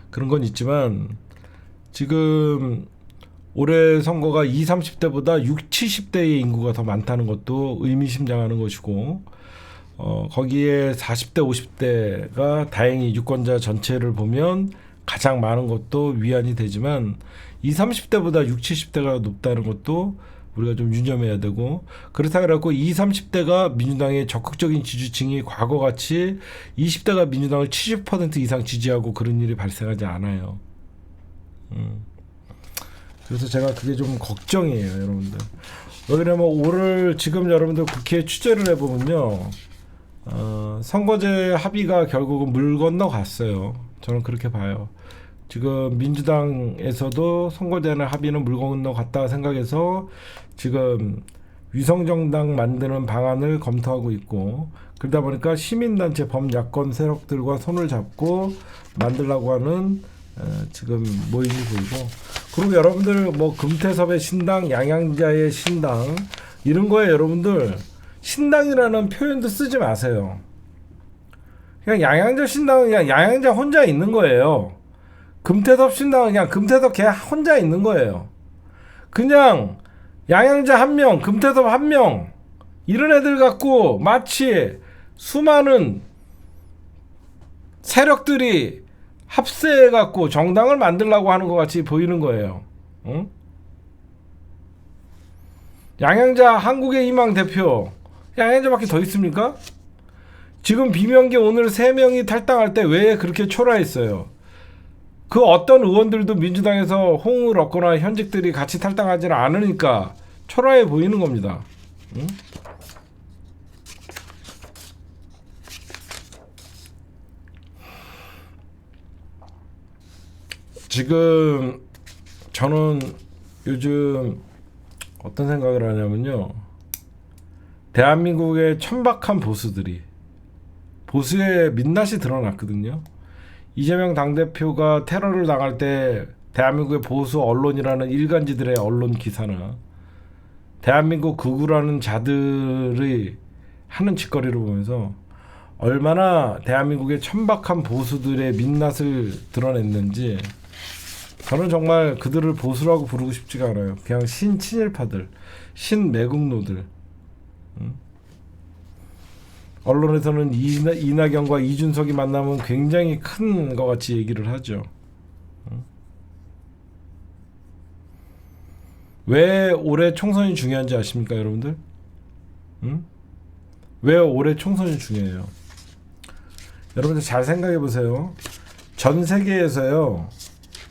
그런 건 있지만 지금 올해 선거가 20, 30대보다 60, 70대의 인구가 더 많다는 것도 의미심장하는 것이고, 거기에 40대, 50대가 다행히 유권자 전체를 보면 가장 많은 것도 위안이 되지만 20, 30대보다 60, 70대가 높다는 것도 우리가 좀 유념해야 되고, 그렇다 그래갖고 20, 30대가 민주당의 적극적인 지지층이 과거같이 20대가 민주당을 70% 이상 지지하고 그런 일이 발생하지 않아요. 그래서 제가 그게 좀 걱정이에요, 여러분들. 왜냐면 오늘 지금 여러분들 국회에 취재를 해보면요, 선거제 합의가 결국은 물 건너 갔어요. 저는 그렇게 봐요. 지금 민주당에서도 선거제한 합의는 물 건너갔다 생각해서 지금 위성정당 만드는 방안을 검토하고 있고, 그러다 보니까 시민단체 범야권 세력들과 손을 잡고 만들려고 하는 지금 모임이 보이고, 그리고 여러분들 뭐 금태섭의 신당, 양양자의 신당 이런 거에 여러분들 신당이라는 표현도 쓰지 마세요. 그냥 양양자 신당은 그냥 양양자 혼자 있는 거예요. 금태섭 신당은 그냥 금태섭 걔 혼자 있는 거예요. 그냥 양양자 한 명, 금태섭 한 명, 이런 애들 갖고 마치 수많은 세력들이 합세해 갖고 정당을 만들려고 하는 것 같이 보이는 거예요. 응? 양양자 한국의 희망 대표, 양양자밖에 더 있습니까? 지금 비명계 오늘 3명이 탈당할 때 왜 그렇게 초라했어요? 그 어떤 의원들도 민주당에서 호응을 얻거나 현직들이 같이 탈당하지는 않으니까 초라해 보이는 겁니다. 응? 지금 저는 요즘 어떤 생각을 하냐면요, 대한민국의 천박한 보수들이, 보수의 민낯이 드러났거든요. 이재명 당대표가 테러를 당할 때 대한민국의 보수 언론이라는 일간지들의 언론 기사나 대한민국 극우라는 자들이 하는 짓거리를 보면서 얼마나 대한민국의 천박한 보수들의 민낯을 드러냈는지, 저는 정말 그들을 보수라고 부르고 싶지가 않아요. 그냥 신친일파들, 신매국노들. 언론에서는 이낙연과 이준석이 만나면 굉장히 큰 것 같이 얘기를 하죠. 왜 올해 총선이 중요한지 아십니까, 여러분들? 왜 올해 총선이 중요해요? 여러분들 잘 생각해 보세요. 전 세계에서요,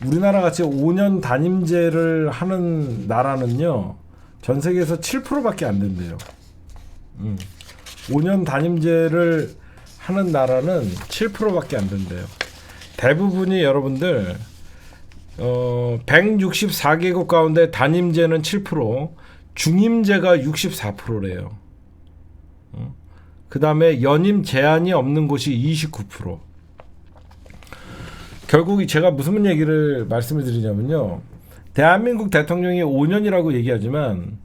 우리나라 같이 5년 단임제를 하는 나라는요, 전 세계에서 7%밖에 안 된대요. 5년 단임제를 하는 나라는 7%밖에 안 된대요. 대부분이 여러분들 164개국 가운데 단임제는 7%, 중임제가 64%래요. 그 다음에 연임 제한이 없는 곳이 29%. 결국 제가 무슨 얘기를 말씀을 드리냐면요, 대한민국 대통령이 5년이라고 얘기하지만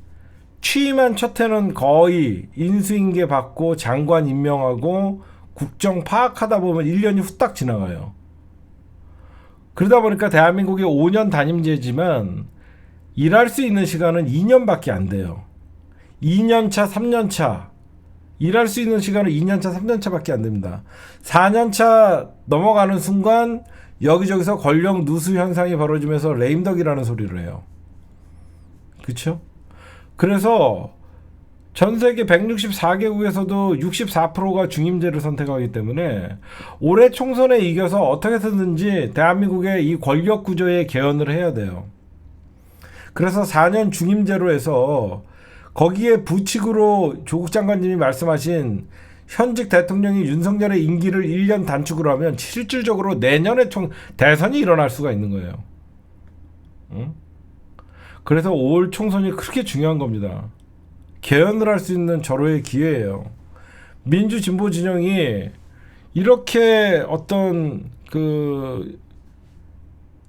취임한 첫 해는 거의 인수인계 받고 장관 임명하고 국정 파악하다 보면 1년이 후딱 지나가요. 그러다 보니까 대한민국이 5년 단임제지만 일할 수 있는 시간은 2년밖에 안 돼요. 2년차, 3년차 일할 수 있는 시간은 2년차, 3년차밖에 안 됩니다. 4년차 넘어가는 순간 여기저기서 권력 누수 현상이 벌어지면서 레임덕이라는 소리를 해요. 그렇죠? 그래서 전 세계 164개국에서도 64%가 중임제를 선택하기 때문에 올해 총선에 이겨서 어떻게 해서든지 대한민국의 이 권력 구조의 개헌을 해야 돼요. 그래서 4년 중임제로 해서 거기에 부칙으로 조국 장관님이 말씀하신 현직 대통령이 윤석열의 임기를 1년 단축을 하면 실질적으로 내년에 대선이 일어날 수가 있는 거예요. 응? 그래서 올 총선이 그렇게 중요한 겁니다. 개헌을 할 수 있는 절호의 기회예요. 민주 진보 진영이 이렇게 어떤 그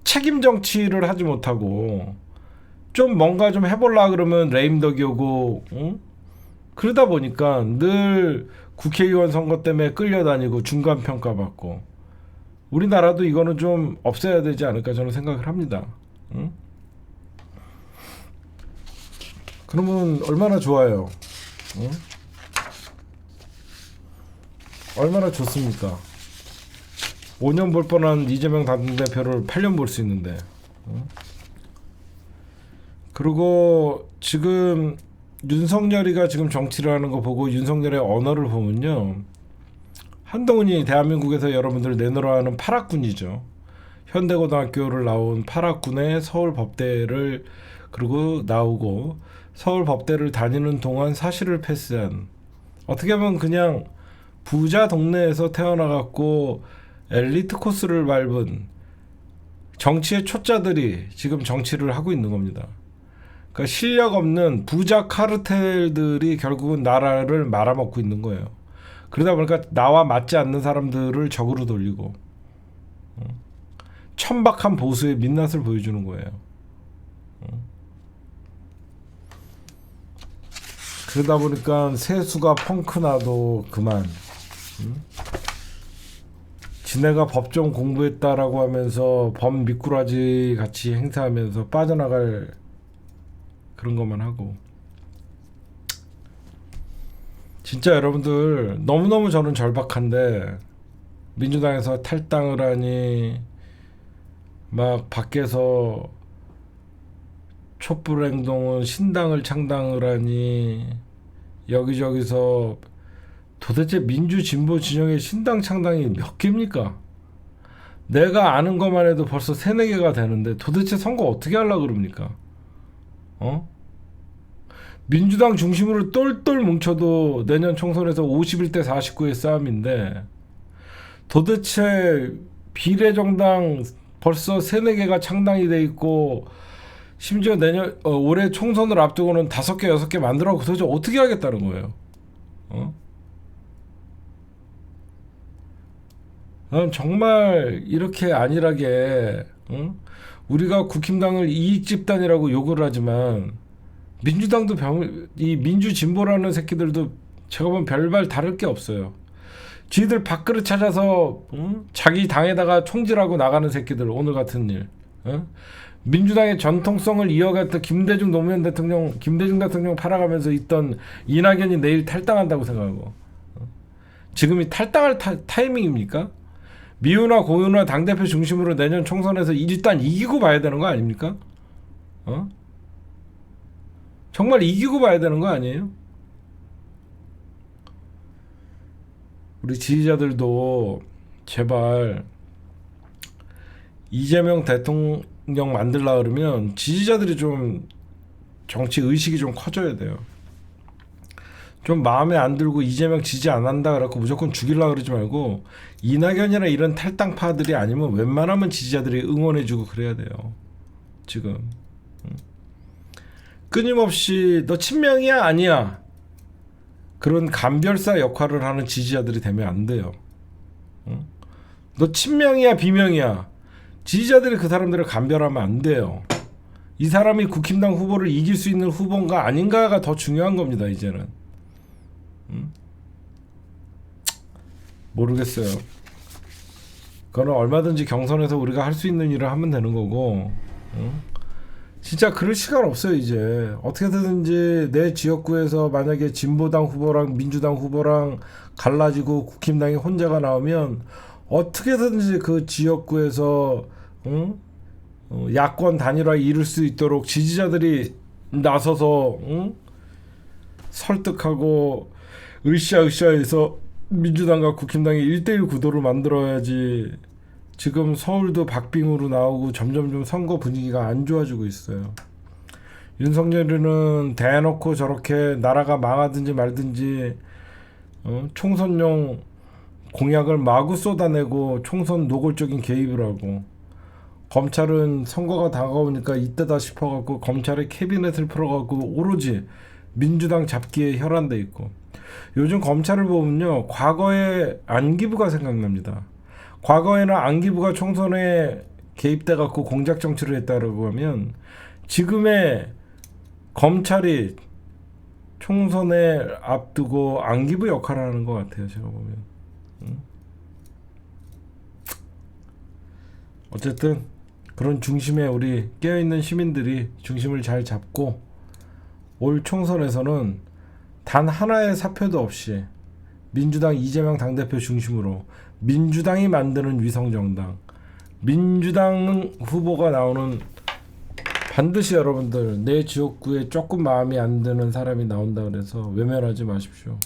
책임 정치를 하지 못하고 좀 뭔가 좀 해볼라 그러면 레임덕이 오고, 응? 그러다 보니까 늘 국회의원 선거 때문에 끌려다니고 중간 평가 받고, 우리나라도 이거는 좀 없애야 되지 않을까 저는 생각을 합니다. 응? 그러면 얼마나 좋아요. 응? 얼마나 좋습니까? 5년 볼 뻔한 이재명 당대표를 8년 볼 수 있는데. 응? 그리고 지금 윤석열이가 지금 정치를 하는 거 보고 윤석열의 언어를 보면요, 한동훈이 대한민국에서 여러분들 내놓으라 하는 파락군이죠. 현대고등학교를 나온 파락군의 서울법대를 그리고 나오고 서울법대를 다니는 동안 사실을 패스한, 어떻게 보면 그냥 부자 동네에서 태어나갖고 엘리트 코스를 밟은 정치의 초짜들이 지금 정치를 하고 있는 겁니다. 그러니까 실력 없는 부자 카르텔들이 결국은 나라를 말아먹고 있는 거예요. 그러다 보니까 나와 맞지 않는 사람들을 적으로 돌리고 천박한 보수의 민낯을 보여주는 거예요. 그러다 보니까 세수가 펑크나도 그만. 지네가 법정 공부했다라고 하면서 범 미꾸라지 같이 행세하면서 빠져나갈 그런 것만 하고. 진짜 여러분들 너무너무 저는 절박한데 민주당에서 탈당을 하니 막 밖에서 촛불 행동은 신당을 창당을 하니 여기저기서 도대체 민주 진보 진영의 신당 창당이 몇 개입니까? 내가 아는 것만 해도 벌써 3-4개가 되는데 도대체 선거 어떻게 하려고 그럽니까? 민주당 중심으로 똘똘 뭉쳐도 내년 총선에서 51대 49의 싸움인데 도대체 비례정당 벌써 3-4개가 창당이 돼 있고 심지어 내년 올해 총선을 앞두고는 5개 6개 만들어갖고 도대체 어떻게 하겠다는 거예요? 난 정말 이렇게 안일하게 우리가 국힘당을 이익 집단이라고 욕을 하지만 민주당도 이 민주 진보라는 새끼들도 제가 보면 별발 다를 게 없어요. 지들 밥그릇 찾아서 자기 당에다가 총질하고 나가는 새끼들 오늘 같은 일. 민주당의 전통성을 이어갔던 김대중 노무현 대통령, 김대중 대통령 팔아가면서 있던 이낙연이 내일 탈당한다고 생각하고 지금이 탈당할 타이밍입니까? 미우나 고우나 당대표 중심으로 내년 총선에서 일단 이기고 봐야 되는 거 아닙니까? 정말 이기고 봐야 되는 거 아니에요? 우리 지지자들도 제발 이재명 대통령 만들라 그러면 지지자들이 좀 정치 의식이 좀 커져야 돼요. 좀 마음에 안 들고 이재명 지지 안 한다 그래갖고 무조건 죽이려 그러지 말고 이낙연이나 이런 탈당파들이 아니면 웬만하면 지지자들이 응원해주고 그래야 돼요. 지금 끊임없이 너 친명이야 아니야 그런 감별사 역할을 하는 지지자들이 되면 안 돼요. 너 친명이야 비명이야 지지자들이 그 사람들을 감별하면 안 돼요. 이 사람이 국힘당 후보를 이길 수 있는 후보인가 아닌가가 더 중요한 겁니다. 이제는 모르겠어요. 그거는 얼마든지 경선에서 우리가 할 수 있는 일을 하면 되는 거고 진짜 그럴 시간 없어요. 이제 어떻게든지 내 지역구에서 만약에 진보당 후보랑 민주당 후보랑 갈라지고 국힘당이 혼자가 나오면 어떻게든지 그 지역구에서 야권 단일화 이룰 수 있도록 지지자들이 나서서 설득하고 으쌰으쌰해서 민주당과 국힘당이 1대1 구도를 만들어야지. 지금 서울도 박빙으로 나오고 점점 선거 분위기가 안 좋아지고 있어요. 윤석열이는 대놓고 저렇게 나라가 망하든지 말든지 총선용 공약을 마구 쏟아내고 총선 노골적인 개입을 하고 검찰은 선거가 다가오니까 이때다 싶어갖고 검찰의 캐비넷을 풀어갖고 오로지 민주당 잡기에 혈안돼 있고 요즘 검찰을 보면요 과거의 안기부가 생각납니다. 과거에는 안기부가 총선에 개입돼 갖고 공작 정치를 했다라고 하면 지금의 검찰이 총선에 앞두고 안기부 역할을 하는 것 같아요. 제가 보면 어쨌든 그런 중심에 우리 깨어있는 시민들이 중심을 잘 잡고 올 총선에서는 단 하나의 사표도 없이 민주당 이재명 당대표 중심으로 민주당이 만드는 위성정당 민주당 후보가 나오는 반드시 여러분들 내 지역구에 조금 마음이 안 드는 사람이 나온다 그래서 외면하지 마십시오.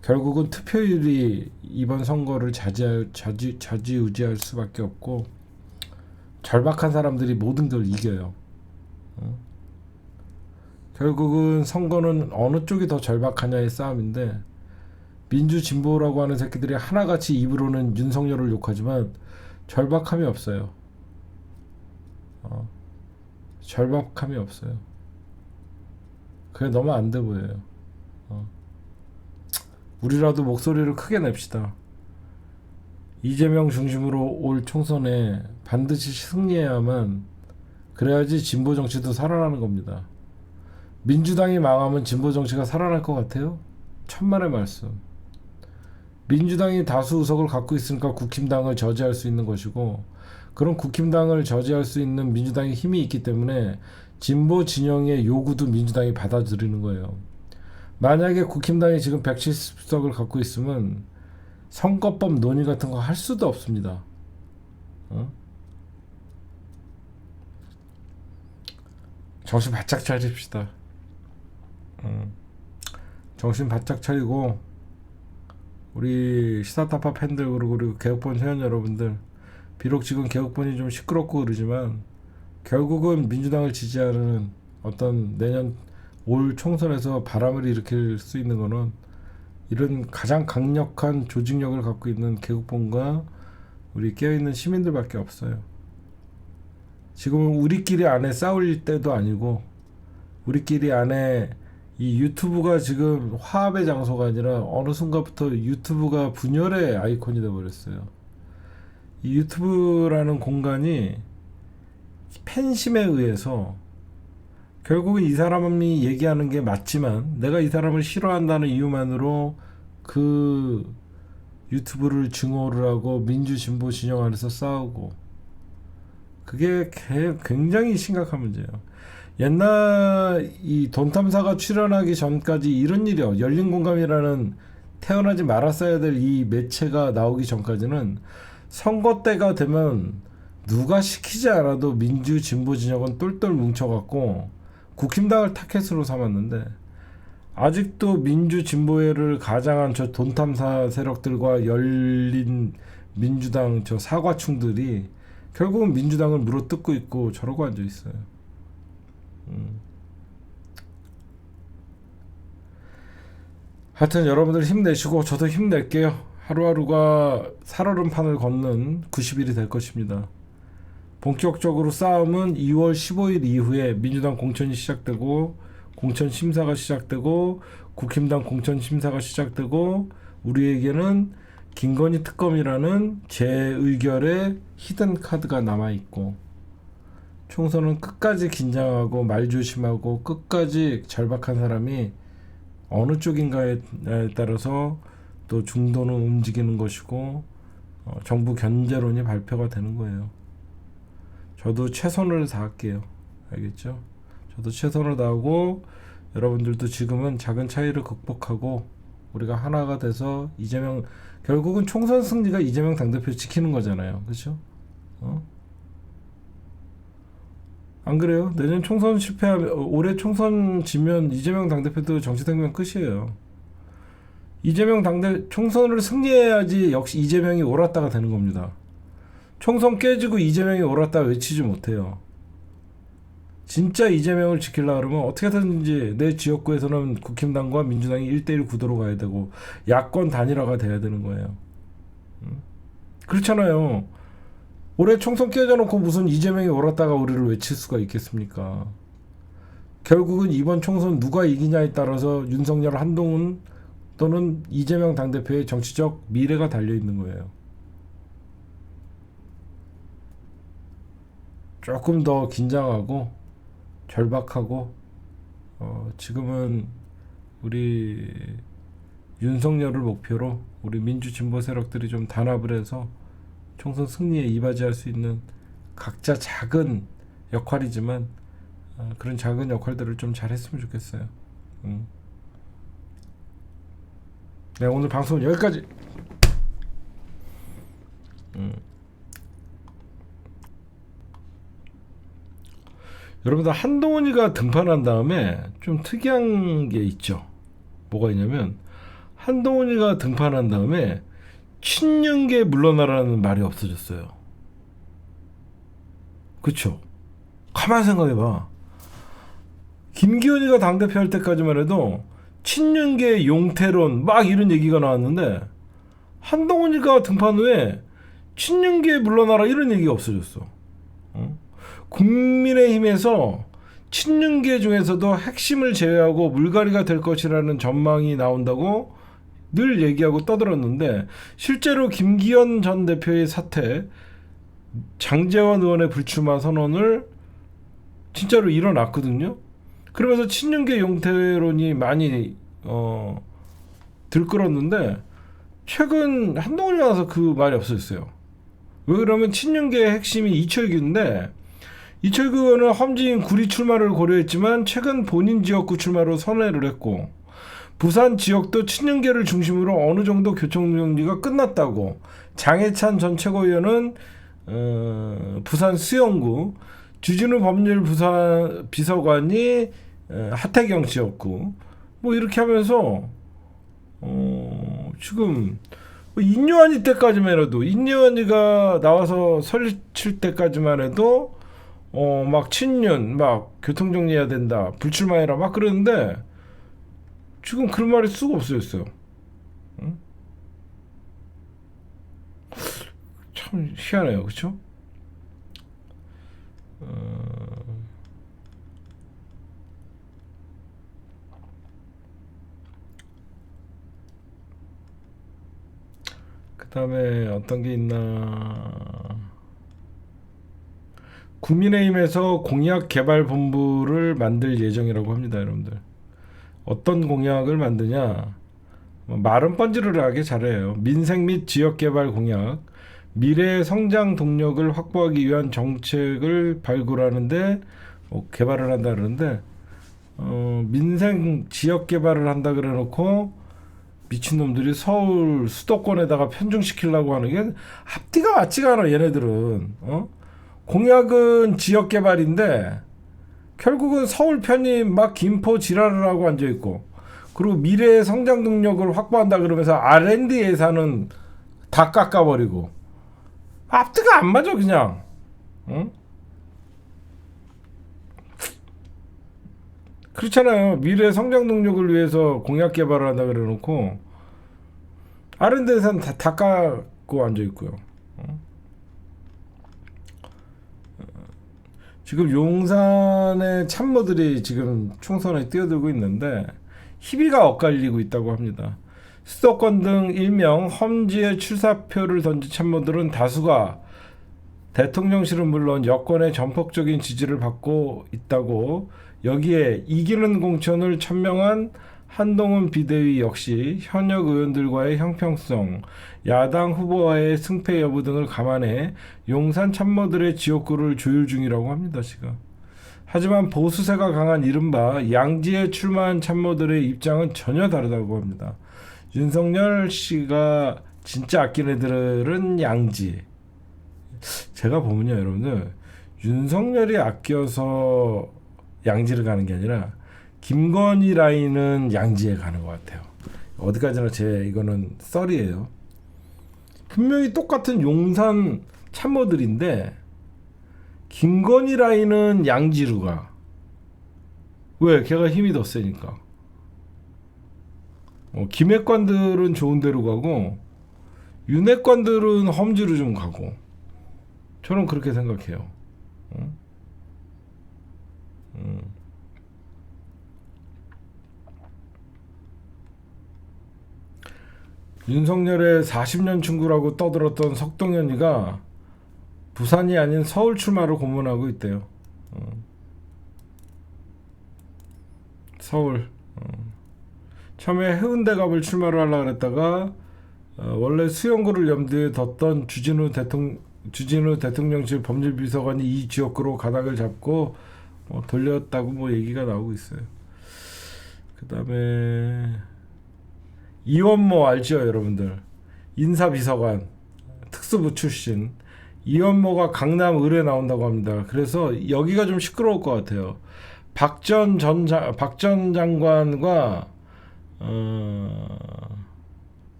결국은 투표율이 이번 선거를 좌지우지할 수밖에 없고 절박한 사람들이 모든 걸 이겨요. 결국은 선거는 어느 쪽이 더 절박하냐의 싸움인데 민주진보라고 하는 새끼들이 하나같이 입으로는 윤석열을 욕하지만 절박함이 없어요. 어, 절박함이 없어요. 그게 너무 안 돼 보여요. 어. 우리라도 목소리를 크게 냅시다. 이재명 중심으로 올 총선에 반드시 승리해야만, 그래야지 진보 정치도 살아나는 겁니다. 민주당이 망하면 진보 정치가 살아날 것 같아요? 천만의 말씀. 민주당이 다수 의석을 갖고 있으니까 국힘당을 저지할 수 있는 것이고, 그런 국힘당을 저지할 수 있는 민주당의 힘이 있기 때문에 진보 진영의 요구도 민주당이 받아들이는 거예요. 만약에 국힘당이 지금 170석을 갖고 있으면 선거법 논의 같은 거 할 수도 없습니다. 어? 정신 바짝 차립시다. 정신 바짝 차리고, 우리 시사타파 팬들 그리고 개혁본 회원 여러분들, 비록 지금 개혁본이 좀 시끄럽고 그러지만 결국은 민주당을 지지하는 어떤 내년 올 총선에서 바람을 일으킬 수 있는 거는 이런 가장 강력한 조직력을 갖고 있는 개혁본과 우리 깨어있는 시민들밖에 없어요. 지금은 우리끼리 안에 싸울 때도 아니고, 우리끼리 안에 이 유튜브가 지금 화합의 장소가 아니라 어느 순간부터 유튜브가 분열의 아이콘이 되어버렸어요. 이 유튜브라는 공간이 팬심에 의해서 결국은 이 사람이 얘기하는 게 맞지만 내가 이 사람을 싫어한다는 이유만으로 그 유튜브를 증오를 하고 민주 진보 진영 안에서 싸우고, 그게 굉장히 심각한 문제예요. 옛날 이 돈탐사가 출연하기 전까지 이런 일이요. 열린공감이라는 태어나지 말았어야 될 이 매체가 나오기 전까지는 선거 때가 되면 누가 시키지 않아도 민주 진보 진영은 똘똘 뭉쳐갖고 국힘당을 타켓으로 삼았는데, 아직도 민주 진보회를 가장한 저 돈탐사 세력들과 열린 민주당 저 사과충들이 결국은 민주당을 물어뜯고 있고 저러고 앉아 있어요. 하여튼 여러분들 힘내시고 저도 힘낼게요. 하루하루가 살얼음판을 걷는 90일이 될 것입니다. 본격적으로 싸움은 2월 15일 이후에 민주당 공천이 시작되고, 공천 심사가 시작되고, 국힘당 공천 심사가 시작되고, 우리에게는 김건희 특검이라는 제 의결의 히든 카드가 남아있고, 총선은 끝까지 긴장하고 말조심하고 끝까지 절박한 사람이 어느 쪽인가에 따라서 또 중도는 움직이는 것이고, 정부 견제론이 발표가 되는 거예요. 저도 최선을 다할게요. 알겠죠? 저도 최선을 다하고, 여러분들도 지금은 작은 차이를 극복하고 우리가 하나가 돼서 이재명, 결국은 총선 승리가 이재명 당대표 지키는 거잖아요. 그렇죠? 안 그래요? 내년 총선 실패하면, 올해 총선 지면 이재명 당대표도 정치 생명 끝이에요. 이재명 총선을 승리해야지 역시 이재명이 옳았다가 되는 겁니다. 총선 깨지고 이재명이 옳았다 외치지 못해요. 진짜 이재명을 지키려고 그러면 어떻게든지 내 지역구에서는 국힘당과 민주당이 1대1 구도로 가야 되고 야권 단일화가 돼야 되는 거예요. 그렇잖아요. 올해 총선 깨져놓고 무슨 이재명이 옳았다가 우리를 외칠 수가 있겠습니까? 결국은 이번 총선 누가 이기냐에 따라서 윤석열, 한동훈 또는 이재명 당대표의 정치적 미래가 달려있는 거예요. 조금 더 긴장하고 절박하고, 지금은 우리 윤석열을 목표로 우리 민주 진보 세력들이 좀 단합을 해서 총선 승리에 이바지할 수 있는 각자 작은 역할이지만 그런 작은 역할들을 좀 잘했으면 좋겠어요. 네, 오늘 방송은 여기까지. 여러분들, 한동훈이가 등판한 다음에 좀 특이한 게 있죠. 뭐가 있냐면, 한동훈이가 등판한 다음에 친윤계 물러나라는 말이 없어졌어요. 그쵸? 가만 생각해봐. 김기현이가 당대표 할 때까지만 해도 친윤계 용태론 막 이런 얘기가 나왔는데, 한동훈이가 등판 후에 친윤계 물러나라 이런 얘기가 없어졌어. 국민의힘에서 친윤계 중에서도 핵심을 제외하고 물갈이가 될 것이라는 전망이 나온다고 늘 얘기하고 떠들었는데 실제로 김기현 전 대표의 사퇴, 장제원 의원의 불출마 선언을 진짜로 일어났거든요. 그러면서 친윤계 용태론이 많이 들끓었는데 최근 한동훈이 와서 그 말이 없어졌어요. 왜 그러면 친윤계의 핵심이 이철규인데 이철규 의원은 험지인 구리 출마를 고려했지만 최근 본인 지역구 출마로 선회를 했고 부산 지역도 친윤계를 중심으로 어느 정도 교통정리가 끝났다고. 장해찬 전 최고위원은 부산 수영구, 주진우 법률 부산 비서관이 하태경 지역구, 뭐 이렇게 하면서 지금 인요한이 때까지만 해도 인요한이가 나와서 설칠 때까지만 해도 막 친윤 막 교통정리해야 된다 불출마해라 막 그러는데 지금 그런 말이 수가 없어졌어요. 응? 참 희한해요, 그렇죠? 그다음에 어떤 게 있나? 국민의힘에서 공약개발본부를 만들 예정이라고 합니다, 여러분들. 어떤 공약을 만드냐? 말은 뻔지르르하게 잘해요. 민생 및 지역개발 공약, 미래의 성장 동력을 확보하기 위한 정책을 발굴하는데 개발을 한다 그러는데 민생 지역개발을 한다 그래놓고 미친놈들이 서울 수도권에다가 편중시키려고 하는 게 앞뒤가 맞지가 않아 얘네들은. 공약은 지역개발인데 결국은 서울 편이 막 김포 지랄을 하고 앉아있고 그리고 미래의 성장 동력을 확보한다 그러면서 R&D 예산은 다 깎아버리고 앞뒤가 안 맞아 그냥. 응? 그렇잖아요. 미래의 성장 동력을 위해서 공약 개발을 한다 그래놓고 R&D 예산 다 깎고 앉아있고요. 지금 용산의 참모들이 지금 총선에 뛰어들고 있는데 희비가 엇갈리고 있다고 합니다. 수도권 등 일명 험지에 출사표를 던진 참모들은 다수가 대통령실은 물론 여권의 전폭적인 지지를 받고 있다고. 여기에 이기는 공천을 천명한 한동훈 비대위 역시 현역 의원들과의 형평성, 야당 후보와의 승패 여부 등을 감안해 용산 참모들의 지역구를 조율 중이라고 합니다. 지금. 하지만 보수세가 강한 이른바 양지에 출마한 참모들의 입장은 전혀 다르다고 합니다. 윤석열 씨가 진짜 아끼는 애들은 양지. 제가 보면요, 여러분들, 윤석열이 아껴서 양지를 가는 게 아니라 김건희 라인은 양지에 가는 것 같아요. 어디까지나 제 이거는 썰이에요. 분명히 똑같은 용산 참모들인데 김건희 라인은 양지로 가. 왜? 걔가 힘이 더 세니까. 김핵관들은 좋은 데로 가고 윤핵관들은 험지로 좀 가고. 저는 그렇게 생각해요. 윤석열의 40년 친구라고 떠들었던 석동현이가 부산이 아닌 서울 출마를 고문하고 있대요. 서울. 처음에 해운대갑을 출마를 하려고 했다가 원래 수영구를 염두에 뒀던 주진우 대통령실 법률비서관이 이 지역구로 가닥을 잡고 돌렸다고 뭐 얘기가 나오고 있어요. 그 다음에 이원모 알죠, 여러분들? 인사비서관 특수부 출신 이원모가 강남 을에 나온다고 합니다. 그래서 여기가 좀 시끄러울 것 같아요. 박 전 장관과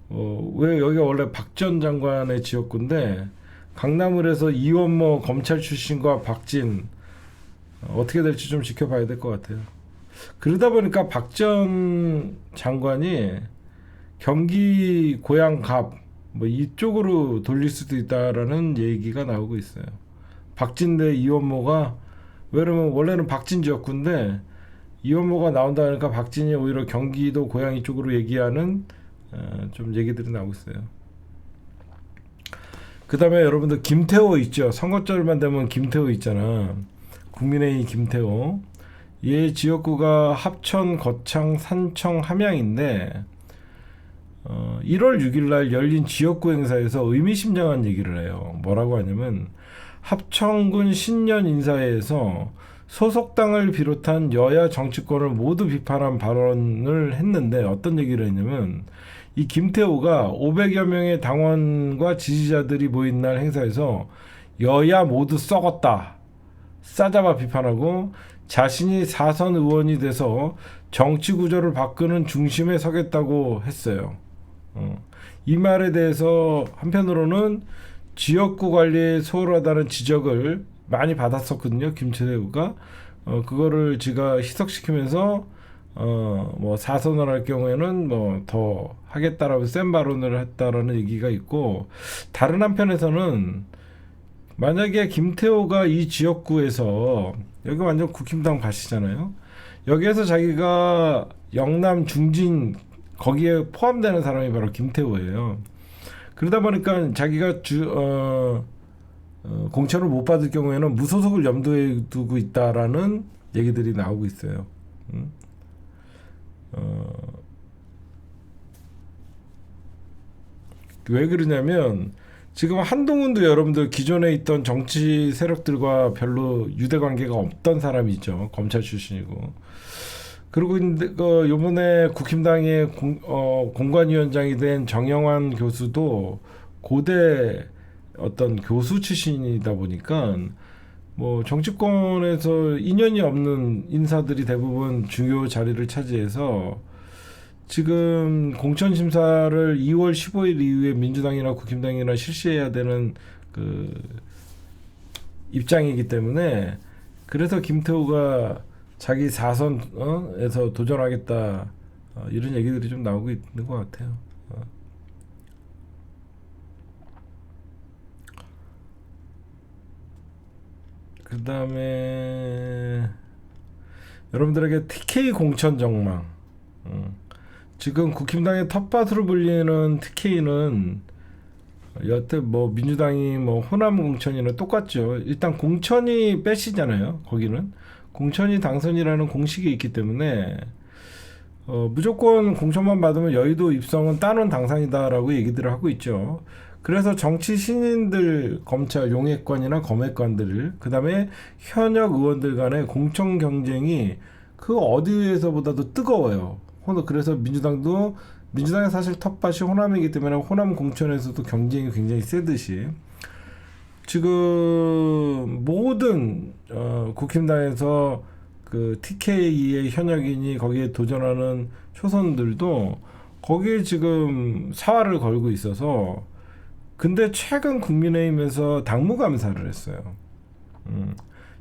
왜 여기가 원래 박 전 장관의 지역구인데 강남을에서 이원모 검찰 출신과 박진 어떻게 될지 좀 지켜봐야 될 것 같아요. 그러다 보니까 박 전 장관이 경기 고향 갑 뭐 이쪽으로 돌릴 수도 있다라는 얘기가 나오고 있어요. 박진 대 이원모가, 왜냐면 원래는 박진 지역구인데 이원모가 나온다 하니까 박진이 오히려 경기도 고양이 쪽으로 얘기하는 좀 얘기들이 나오고 있어요. 그 다음에 여러분들 김태호 있죠. 선거철만 되면 김태호 있잖아. 국민의힘 김태호. 얘 지역구가 합천, 거창, 산청, 함양인데 1월 6일 날 열린 지역구 행사에서 의미심장한 얘기를 해요. 뭐라고 하냐면 합천군 신년 인사회에서 소속당을 비롯한 여야 정치권을 모두 비판한 발언을 했는데 어떤 얘기를 했냐면 이 김태호가 500여 명의 당원과 지지자들이 모인 날 행사에서 여야 모두 썩었다, 싸잡아 비판하고 자신이 4선 의원이 돼서 정치 구조를 바꾸는 중심에 서겠다고 했어요. 이 말에 대해서 한편으로는 지역구 관리에 소홀하다는 지적을 많이 받았었거든요. 김태호가 그거를 제가 희석시키면서 뭐 4선을 할 경우에는 뭐 더 하겠다라고 센 발언을 했다라는 얘기가 있고, 다른 한편에서는 만약에 김태호가 이 지역구에서, 여기 완전 국힘당 밭이잖아요. 여기에서 자기가 영남 중진 거기에 포함되는 사람이 바로 김태호예요. 그러다 보니까 자기가 공천을 못 받을 경우에는 무소속을 염두에 두고 있다라는 얘기들이 나오고 있어요. 왜 그러냐면 지금 한동훈도 여러분들 기존에 있던 정치 세력들과 별로 유대 관계가 없던 사람이죠. 검찰 출신이고. 그리고 요번에 국힘당의 공관위원장이 된 정영환 교수도 고대 어떤 교수 출신이다 보니까 뭐 정치권에서 인연이 없는 인사들이 대부분 중요 자리를 차지해서 지금 공천 심사를 2월 15일 이후에 민주당이나 국힘당이나 실시해야 되는 그 입장이기 때문에, 그래서 김태호가 자기 4선에서 도전하겠다 이런 얘기들이 좀 나오고 있는 것 같아요. 그 다음에 여러분들에게 TK 공천 정망. 지금 국힘당의 텃밭으로 불리는 TK는 여태 뭐 민주당이 뭐 호남 공천이나 똑같죠. 일단 공천이 빼시잖아요. 거기는 공천이 당선이라는 공식이 있기 때문에 무조건 공천만 받으면 여의도 입성은 따놓은 당상이다라고 얘기들을 하고 있죠. 그래서 정치 신인들, 검찰, 용액관이나 검액관들, 그 다음에 현역 의원들 간의 공천 경쟁이 그 어디에서보다도 뜨거워요. 그래서 민주당의 사실 텃밭이 호남이기 때문에 호남 공천에서도 경쟁이 굉장히 세듯이 지금 모든 국힘당에서 그 TK의 현역인이 거기에 도전하는 초선들도 거기에 지금 사활을 걸고 있어서, 근데 최근 국민의힘에서 당무감사를 했어요.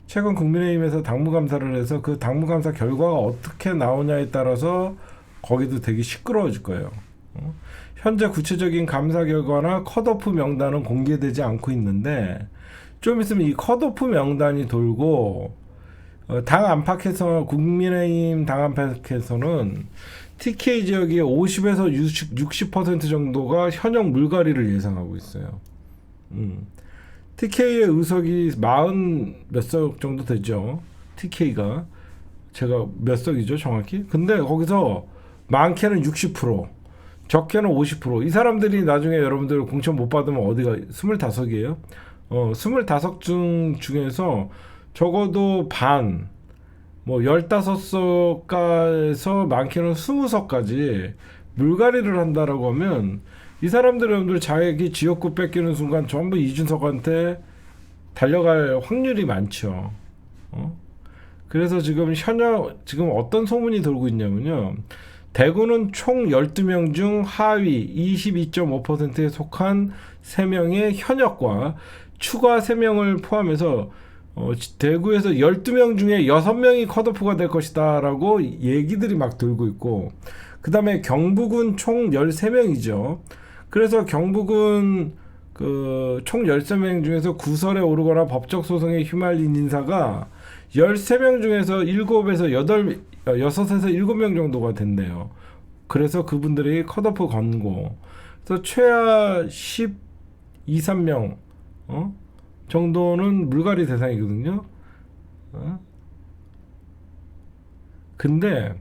최근 국민의힘에서 당무감사를 해서 그 당무감사 결과가 어떻게 나오냐에 따라서 거기도 되게 시끄러워질 거예요. 현재 구체적인 감사 결과나 컷오프 명단은 공개되지 않고 있는데 좀 있으면 이 컷오프 명단이 돌고 당 안팎에서, 국민의힘 당 안팎에서는 TK 지역의 50에서 60% 정도가 현역 물갈이를 예상하고 있어요. TK의 의석이 40 몇 석 정도 되죠. TK가 제가 몇 석이죠 정확히? 근데 거기서 많게는 60%, 적게는 50%. 이 사람들이 나중에 여러분들 공천 못 받으면 어디가 25이에요? 25석 중에서 적어도 반, 뭐 15석에서 많게는 20석까지 물갈이를 한다라고 하면 이 사람들 여러분들 자기 지역구 뺏기는 순간 전부 이준석한테 달려갈 확률이 많죠. 그래서 지금 어떤 소문이 돌고 있냐면요. 대구는 총 12명 중 하위 22.5%에 속한 3명의 현역과 추가 3명을 포함해서 대구에서 12명 중에 6명이 컷오프가 될 것이다 라고 얘기들이 막 돌고 있고, 그 다음에 경북은 총 13명이죠. 그래서 경북은 총 13명 중에서 구설에 오르거나 법적 소송에 휘말린 인사가 13명 중에서 7에서 6에서 7명 정도가 된대요. 그래서 그분들이 컷오프 권고. 그래서 최하 12, 3명 정도는 물갈이 대상이거든요. 근데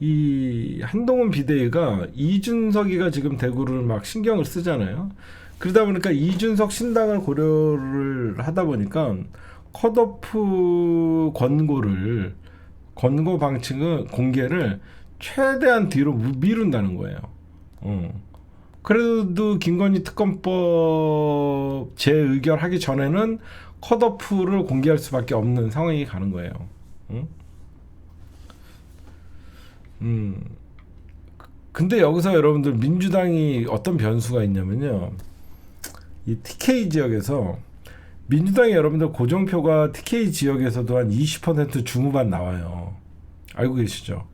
이 한동훈 비대위가 이준석이가 지금 대구를 막 신경을 쓰잖아요. 그러다 보니까 이준석 신당을 고려를 하다 보니까 컷오프 권고 방침을 공개를 최대한 뒤로 미룬다는 거예요. 그래도 김건희 특검법 재의결하기 전에는 컷오프를 공개할 수밖에 없는 상황이 가는 거예요. 근데 여기서 여러분들 민주당이 어떤 변수가 있냐면요. 이 TK 지역에서 민주당이 여러분들 고정표가 TK 지역에서도 한 20% 중후반 나와요. 알고 계시죠?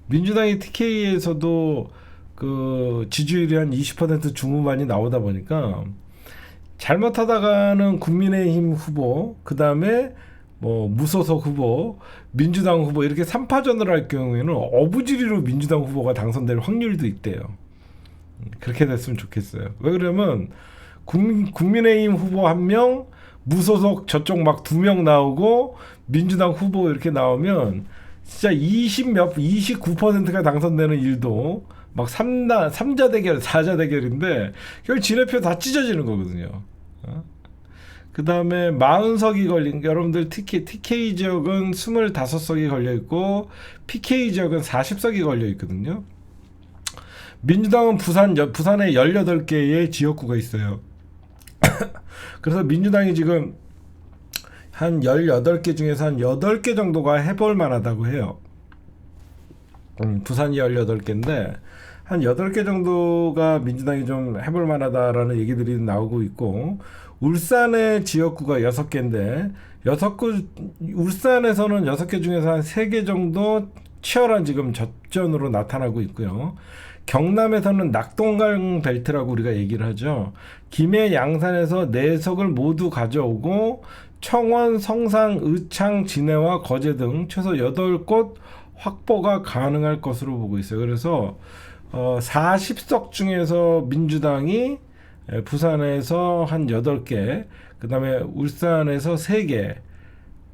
민주당이 TK에서도 그 지지율이 한 20% 중후반이 나오다 보니까 잘못하다가는 국민의힘 후보, 그 다음에 뭐 무소속 후보, 민주당 후보 이렇게 3파전을 할 경우에는 어부지리로 민주당 후보가 당선될 확률도 있대요. 그렇게 됐으면 좋겠어요. 왜 그러면 국민의힘 후보 1명, 무소속 저쪽 막 2명 나오고 민주당 후보 이렇게 나오면 진짜 29%가 당선되는 일도 막 3자 대결, 4자 대결인데 결국 지네표 다 찢어지는 거거든요. 그 다음에 40석이 걸린, 여러분들 TK 지역은 25석이 걸려있고 PK 지역은 40석이 걸려있거든요. 민주당은 부산에 18개의 지역구가 있어요. 그래서 민주당이 지금 한 18개 중에서 한 8개 정도가 해볼 만하다고 해요. 부산이 18개인데 한 8개 정도가 민주당이 좀 해볼 만하다라는 얘기들이 나오고 있고, 울산의 지역구가 6개인데 울산에서는 6개 중에서 한 3개 정도 치열한 지금 접전으로 나타나고 있고요. 경남에서는 낙동강 벨트라고 우리가 얘기를 하죠. 김해 양산에서 4석을 모두 가져오고 청원, 성상, 의창, 진해와 거제 등 최소 8곳 확보가 가능할 것으로 보고 있어요. 그래서 40석 중에서 민주당이 부산에서 한 8개, 그 다음에 울산에서 3개,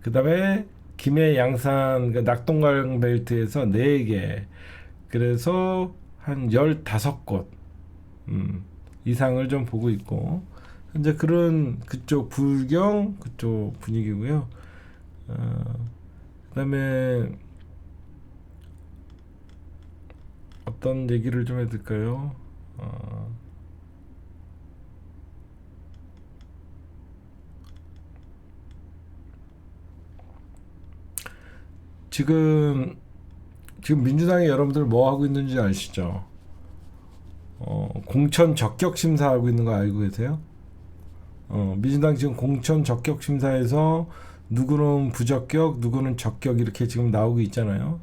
그 다음에 김해 양산 낙동강 벨트에서 4개, 그래서 한 15곳 이상을 좀 보고 있고, 현재 그런 그쪽 불경 그쪽 분위기고요. 그 다음에 어떤 얘기를 좀 해드릴까요? 지금 민주당이 여러분들 뭐 하고 있는지 아시죠? 공천 적격 심사하고 있는 거 알고 계세요? 민주당 지금 공천 적격 심사에서 누구는 부적격, 누구는 적격 이렇게 지금 나오고 있잖아요.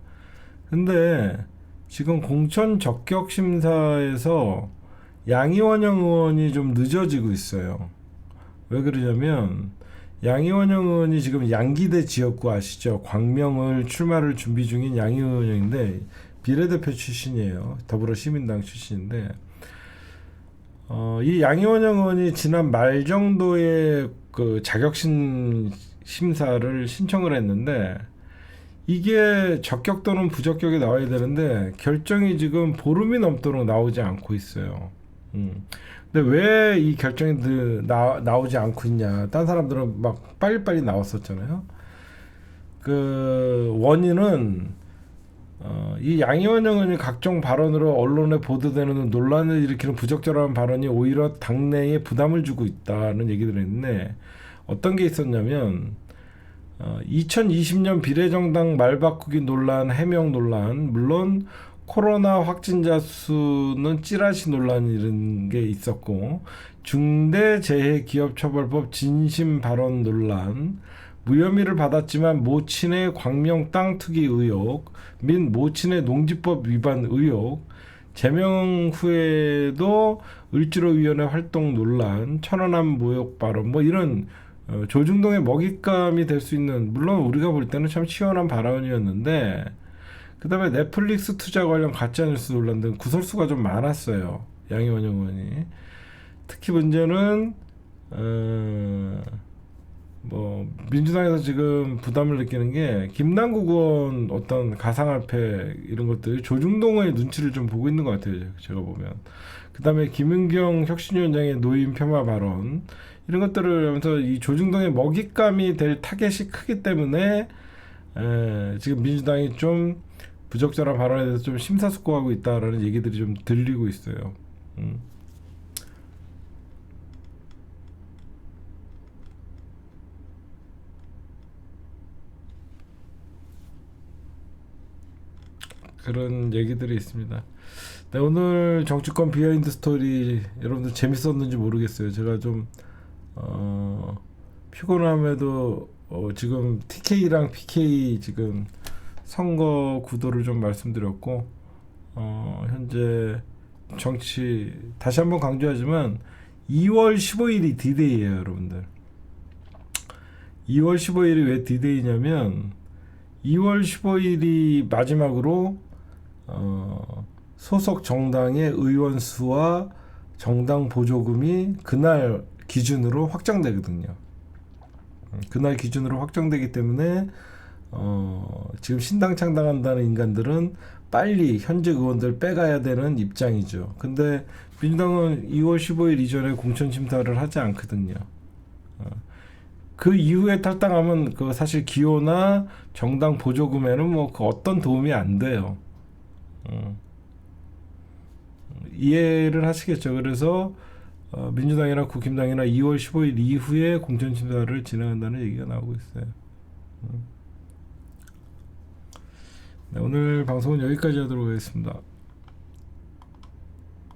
근데 지금 공천 적격 심사에서 양이원영 의원이 좀 늦어지고 있어요. 왜 그러냐면 양이원영 의원이 지금 양기대 지역구 아시죠? 광명을 출마를 준비 중인 양이원영인데 비례대표 출신이에요. 더불어시민당 출신인데 이 양이원영 의원이 지난 말 정도에 그 자격심 심사를 신청을 했는데 이게 적격 또는 부적격이 나와야 되는데 결정이 지금 보름이 넘도록 나오지 않고 있어요. 근데 왜 이 결정이 나오지 않고 있냐? 딴 사람들은 막 빨리빨리 나왔었잖아요. 그 원인은 이 양이원영 의원이 각종 발언으로 언론에 보도되는 논란을 일으키는 부적절한 발언이 오히려 당내에 부담을 주고 있다는 얘기들을 했는데 어떤 게 있었냐면 2020년 비례정당 말바꾸기 논란, 해명 논란, 물론 코로나 확진자 수는 찌라시 논란 이런 게 있었고 중대재해기업처벌법 진심 발언 논란, 무혐의를 받았지만 모친의 광명 땅 투기 의혹 및 모친의 농지법 위반 의혹, 제명 후에도 을지로위원회 활동 논란, 천안함 모욕 발언 뭐 이런 조중동의 먹잇감이 될 수 있는, 물론 우리가 볼 때는 참 시원한 발언이었는데, 그다음에 넷플릭스 투자 관련 가짜뉴스 논란 등 구설수가 좀 많았어요. 양희원 의원이. 특히 문제는 뭐 민주당에서 지금 부담을 느끼는 게 김남국 의원 어떤 가상화폐 이런 것들 조중동의 눈치를 좀 보고 있는 것 같아요. 제가 보면. 그다음에 김은경 혁신위원장의 노인 폄하 발언 이런 것들을 하면서 이 조중동의 먹잇감이 될 타겟이 크기 때문에 지금 민주당이 좀 부적절한 발언에 대해서 좀 심사숙고하고 있다라는 얘기들이 좀 들리고 있어요. 그런 얘기들이 있습니다. 네, 오늘 정치권 비하인드 스토리 여러분들 재밌었는지 모르겠어요. 제가 좀 피곤함에도 지금 TK랑 PK 지금 선거 구도를 좀 말씀드렸고, 현재 정치 다시 한번 강조하지만 2월 15일이 D-Day예요, 여러분들. 2월 15일이 왜 D-Day냐면 2월 15일이 마지막으로 소속 정당의 의원 수와 정당 보조금이 그날 기준으로 확정되거든요. 그날 기준으로 확정되기 때문에 지금 신당 창당한다는 인간들은 빨리 현직 의원들 빼가야 되는 입장이죠. 근데 민주당은 2월 15일 이전에 공천 심사를 하지 않거든요. 그 이후에 탈당하면 그 사실 기호나 정당 보조금에는 뭐 그 어떤 도움이 안 돼요. 이해를 하시겠죠. 그래서 민주당이나 국힘당이나 2월 15일 이후에 공천 심사를 진행한다는 얘기가 나오고 있어요. 네, 오늘 방송은 여기까지 하도록 하겠습니다.